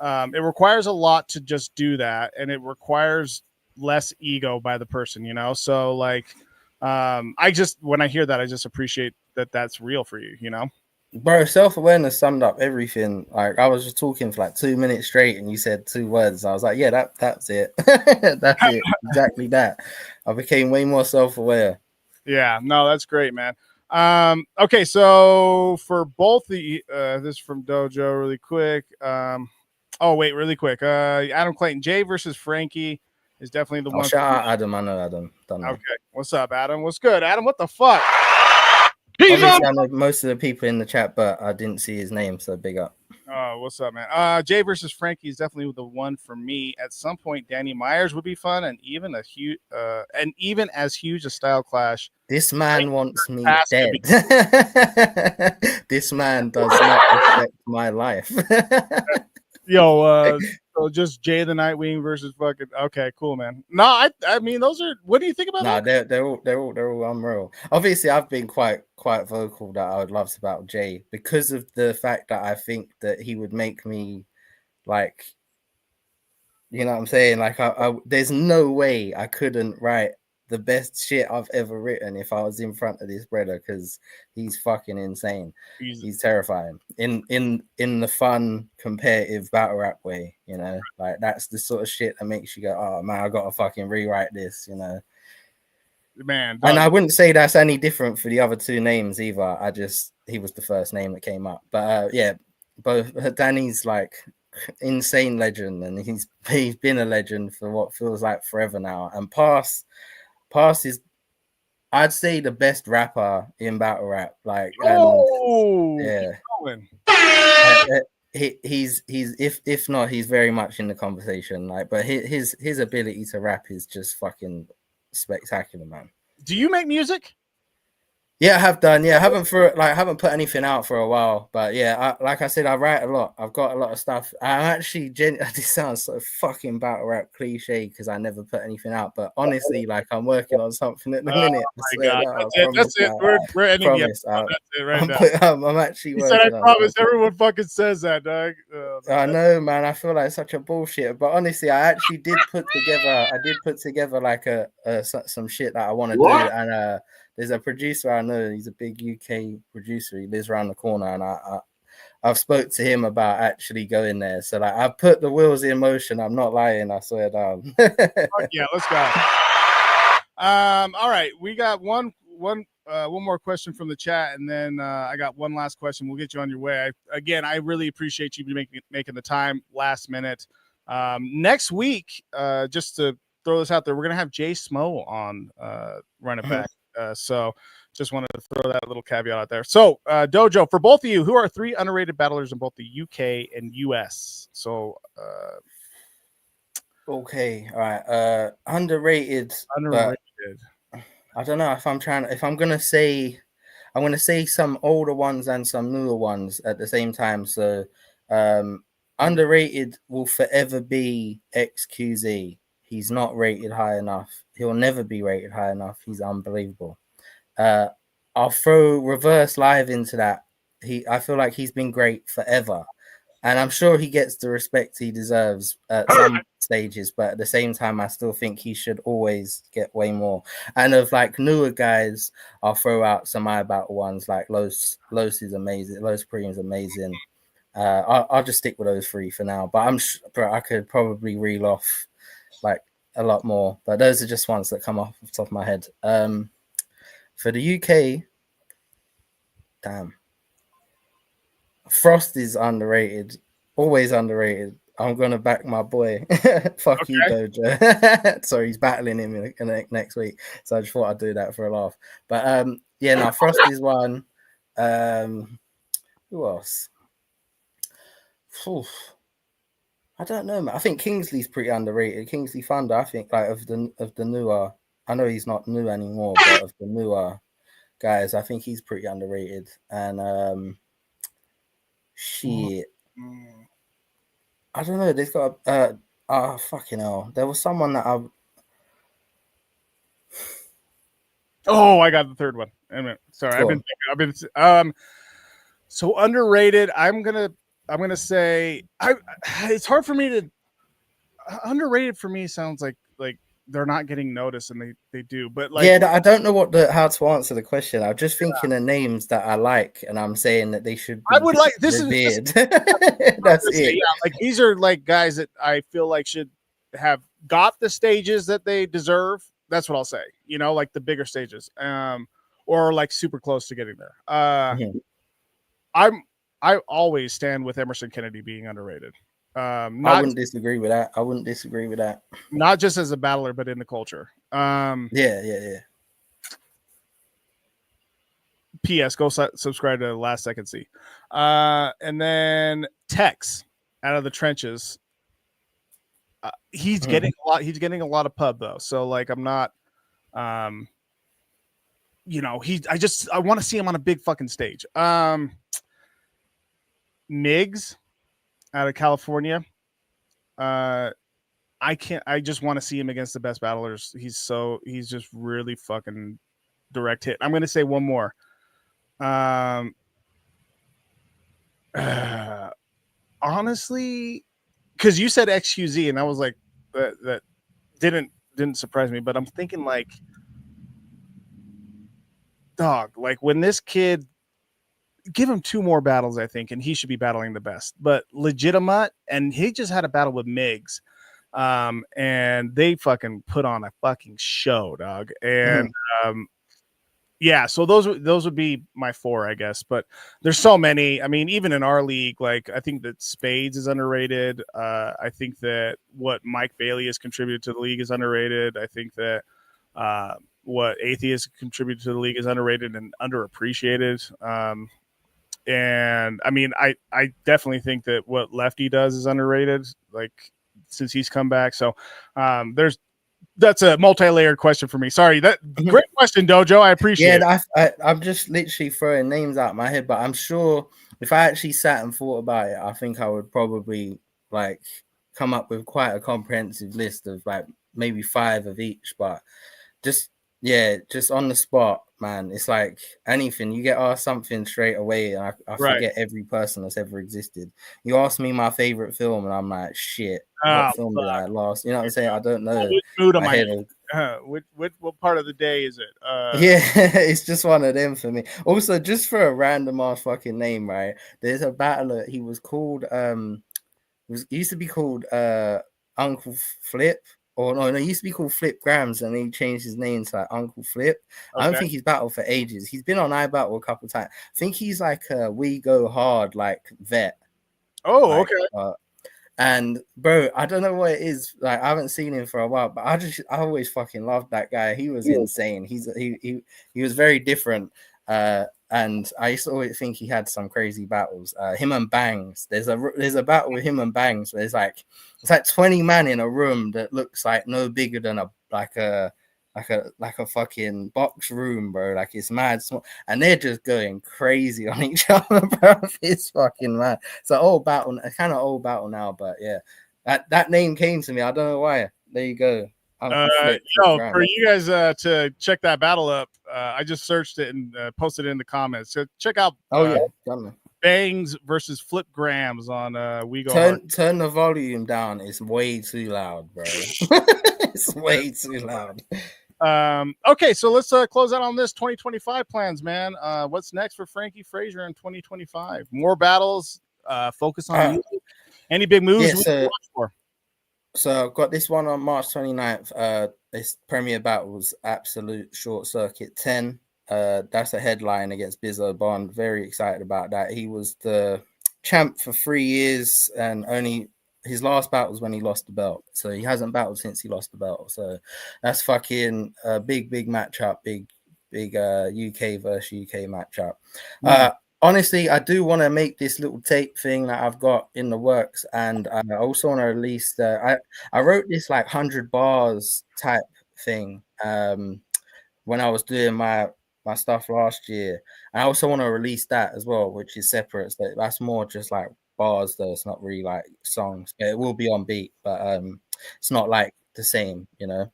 It requires a lot to just do that, and it requires less ego by the person, you know? So like, when I hear that, I just appreciate that that's real for you, you know? Bro, self-awareness summed up everything. Like, I was just talking for like 2 minutes straight and you said 2 words. I was like, yeah, that's it. That's it. Exactly that. I became way more self-aware. Yeah, no, that's great, man. Okay, so for both the this from Dojo really quick. Really quick. Adam Clayton, Jay versus Frankie is definitely the one. Shout out Adam. I know Adam. Done that. Okay, what's up, Adam? What's good, Adam? What the fuck? Obviously, I know most of the people in the chat, but I didn't see his name, so big up. Oh, what's up, man? Jay versus Frankie is definitely the one for me. At some point, Danny Myers would be fun, and even as huge a style clash. This man wants me dead. This man does not respect my life. Yo, so just Jay the Nightwing versus fucking. Okay, cool, man. No, I mean, those are. What do you think about that? They're all unreal. Obviously, I've been quite vocal that I would love to battle Jay because of the fact that I think that he would make me, like, you know what I'm saying? Like, there's no way I couldn't write the best shit I've ever written if I was in front of this brother, because he's fucking insane. He's terrifying in the fun competitive battle rap way, you know. Like, that's the sort of shit that makes you go, oh man, I gotta fucking rewrite this, you know. Man, and I wouldn't say that's any different for the other 2 names either. He was the first name that came up, but yeah, both. Danny's like insane legend, and he's been a legend for what feels like forever now. And Pass is, I'd say, the best rapper in battle rap. Like, yeah, he's if not, he's very much in the conversation. Like, but his ability to rap is just fucking spectacular, man. Do you make music? Yeah, I have done. Yeah, I haven't put anything out for a while, but yeah, like I said, I write a lot. I've got a lot of stuff. I'm actually this sounds so fucking battle rap cliche because I never put anything out, but honestly, like, I'm working on something at the minute. My God. That's it. We're ending the episode. That's it right now. I'm actually. He said, I promise. Everyone fucking says that, dog. I know, man. I feel like such a bullshit, but honestly, I did put together like some shit that I want to do, and there's a producer I know. He's a big UK producer. He lives around the corner, and I've spoke to him about actually going there. So like, I've put the wheels in motion. I'm not lying. I swear down. Yeah, let's go. All right, we got one more question from the chat, and then I got one last question. We'll get you on your way. I really appreciate you making the time last minute. Next week, just to throw this out there, we're gonna have Jay Smo on Run It Back. So just wanted to throw that little caveat out there. So Dojo, for both of you, who are 3 underrated battlers in both the UK and US? So okay, all right. Underrated. I don't know if I'm gonna say some older ones and some newer ones at the same time. So underrated will forever be XQZ. He's not rated high enough. He'll never be rated high enough. He's unbelievable. I'll throw Reverse Live into that. I feel like he's been great forever. And I'm sure he gets the respect he deserves at some stages, but at the same time, I still think he should always get way more. And of like newer guys, I'll throw out some iBattle ones like Los is amazing, Los Supreme's amazing. I'll just stick with those three for now. But I could probably reel off like a lot more. But those are just ones that come off the top of my head. For the UK, damn. Frost is underrated, always underrated. I'm gonna back my boy. Fuck you, Dojo. Sorry, he's battling him in next week, so I just thought I'd do that for a laugh. But yeah, no, Frost is one. Who else? Oof. I don't know, man. I think Kingsley's pretty underrated. Kingsley Thunder, I think, like of the newer. I know he's not new anymore, but of the newer guys, I think he's pretty underrated. And shit. I don't know. They've got fucking hell. There was someone that I got the third one. Sorry, Cool. I've been so underrated. I'm gonna say it's hard for me to underrated for me sounds like they're not getting noticed, and they do, but like yeah, I don't know how to answer the question. I'm just thinking of names that I like, and I'm saying that they should be I would like this revered. is That's it. Yeah, like these are like guys that I feel like should have got the stages that they deserve. That's what I'll say. You know, like the bigger stages, or like super close to getting there. I always stand with Emerson Kennedy being underrated. I wouldn't disagree with that. Not just as a battler, but in the culture. Yeah. P.S. Go subscribe to Last Second C. And then Tex out of the trenches. He's getting a lot. He's getting a lot of pub though. So like, I'm not. You know, I want to see him on a big fucking stage. Migs out of California. I just want to see him against the best battlers. He's just really fucking direct hit. I'm gonna say one more. Honestly, because you said XQZ, and I was like, that didn't surprise me, but I'm thinking like, dog, like when this kid, give him 2 more battles, I think, and he should be battling the best. But legitimate, and he just had a battle with Migs, and they fucking put on a fucking show, dog. And yeah, so those would be my 4, I guess. But there's so many. I mean, even in our league, like I think that Spades is underrated. I think that what Mike Bailey has contributed to the league is underrated. I think that what Atheist contributed to the league is underrated and underappreciated. And I mean, I definitely think that what Lefty does is underrated, like since he's come back. So that's a multi-layered question for me. Sorry, great question, Dojo. I appreciate it. I'm just literally throwing names out my head, but I'm sure if I actually sat and thought about it, I think I would probably like come up with quite a comprehensive list of like maybe 5 of each. But just on the spot, man, it's like anything. You get asked something straight away, and I forget every person that's ever existed. You ask me my favorite film, and I'm like, shit, what film did I last? You know what I'm saying? I don't know. Which mood am I in? What part of the day is it? Yeah, it's just one of them for me. Also, just for a random ass fucking name, right? There's a battler. He was called he used to be called Uncle Flip. Or no, he used to be called Flip Grhymes, and he changed his name to like Uncle Flip. Okay. I don't think he's battled for ages. He's been on iBattle a couple of times. I think he's like a We Go Hard like vet. Oh, like, okay. And bro, I don't know what it is. Like I haven't seen him for a while, but I always fucking loved that guy. He was insane. He was very different. And I used to always think he had some crazy battles. Him and Bangs. There's a battle with him and Bangs where it's like 20 man in a room that looks like no bigger than a fucking box room, bro. Like it's mad small, and they're just going crazy on each other, bro. It's fucking mad. It's an old battle, kind of old battle now, but yeah, that name came to me. I don't know why. There you go. For you guys to check that battle up, I just searched it and posted it in the comments. So check out Bangs versus Flip Grams on We Go Turn the volume down. It's way too loud, bro. It's way too loud. Okay, so let's close out on this 2025 plans, man. What's next for Frankie Phraser in 2025? More battles, focus on music. Any big moves we can watch for? So I've got this one on March 29th. This Premier Battles Absolute Short Circuit 10. That's a headline against Bizzo Bond. Very excited about that. He was the champ for 3 years, and only his last battle was when he lost the belt. So he hasn't battled since he lost the belt. So that's fucking a big matchup. Big UK versus UK matchup. Honestly, I do want to make this little tape thing that I've got in the works, and I also want to release I wrote this like 100 bars type thing when I was doing my stuff last year. I also want to release that as well, which is separate. So that's more just like bars, though. It's not really like songs. It will be on beat, but it's not like the same, you know.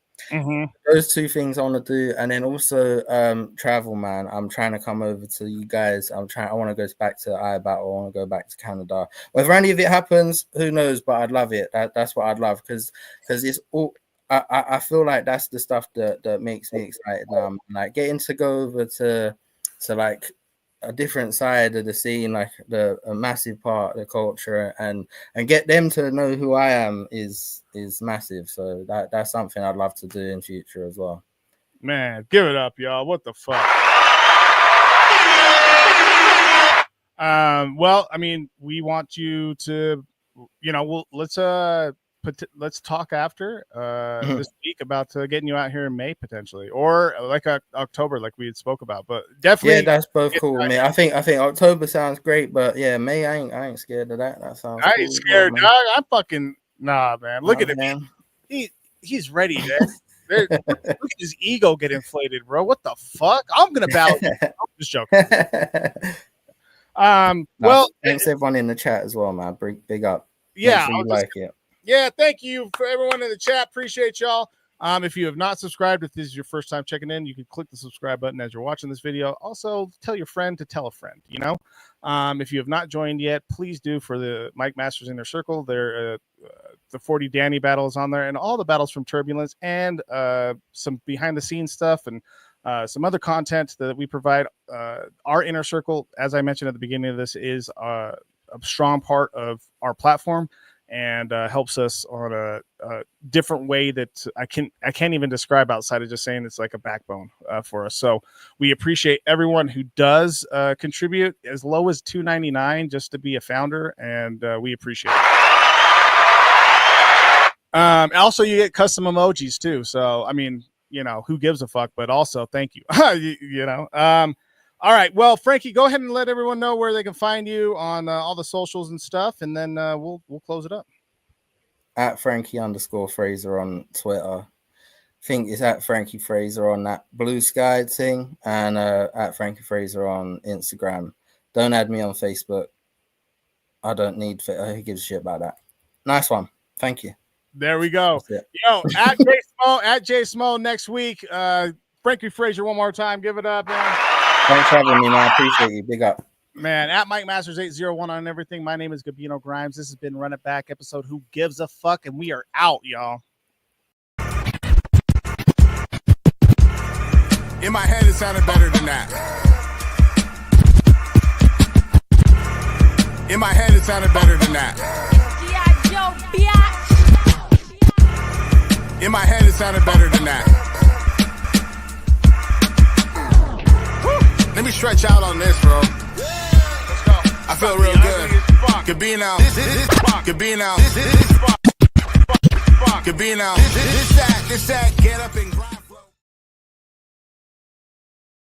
Those two things I want to do, and then also travel, man. I'm trying to come over to you guys. I want to go back to iBattle. I want to go back to Canada. Whether any of it happens, who knows? But I'd love it. That's what I'd love, because it's all. I feel like that's the stuff that makes me excited now. Like getting to go over to like a different side of the scene, like a massive part of the culture, and get them to know who I am is massive. So that's something I'd love to do in future as well. Man, give it up, y'all. What the fuck? Well, I mean, we want you to, you know, let's talk after this week about getting you out here in May potentially, or like October, like we had spoke about. But definitely, that's both cool with me. I think October sounds great, but yeah, May I ain't scared of that. That sounds. I ain't scared, dog. I'm fucking man. Look at him, man. He's ready, man. Look at his ego get inflated, bro. What the fuck? I'm gonna battle. I'm just joking. Well, thanks everyone in the chat as well, man. Big up. Yeah, sure you like it. Yeah, thank you for everyone in the chat. Appreciate y'all. If you have not subscribed, if this is your first time checking in, you can click the subscribe button as you're watching this video. Also, tell your friend to tell a friend, you know. If you have not joined yet, please do for the Mic Masters Inner Circle. There, the 40 Danny battles on there, and all the battles from Turbulence, and some behind-the-scenes stuff, and some other content that we provide. Our Inner Circle, as I mentioned at the beginning of this, is a strong part of our platform, and helps us on a different way that I can't even describe outside of just saying it's like a backbone for us. So we appreciate everyone who does contribute as low as $2.99 just to be a founder, and we appreciate it. Also, you get custom emojis too. So I mean, you know, who gives a fuck? But also, thank you. you know. All right. Well, Frankie, go ahead and let everyone know where they can find you on all the socials and stuff, and then we'll close it up. At Frankie_Phraser on Twitter. I think it's at Frankie Phraser on that Blue Sky thing, and at Frankie Phraser on Instagram. Don't add me on Facebook. I don't need. Who gives a shit about that? Nice one. Thank you. There we go. Yo, at J Smo next week. Frankie Phraser one more time. Give it up, man. Thanks for having me, man. I appreciate you. Big up. Man, at Mic Masters 801 on everything. My name is Gabino Grhymes. This has been Run It Back episode Who Gives a Fuck, and we are out, y'all. In my head, it sounded better than that. In my head, it sounded better than that. In my head, it sounded better than that. Let me stretch out on this, bro. Let's go. I feel real good. Gabino. Gabino. Gabino. This that, get up and grind.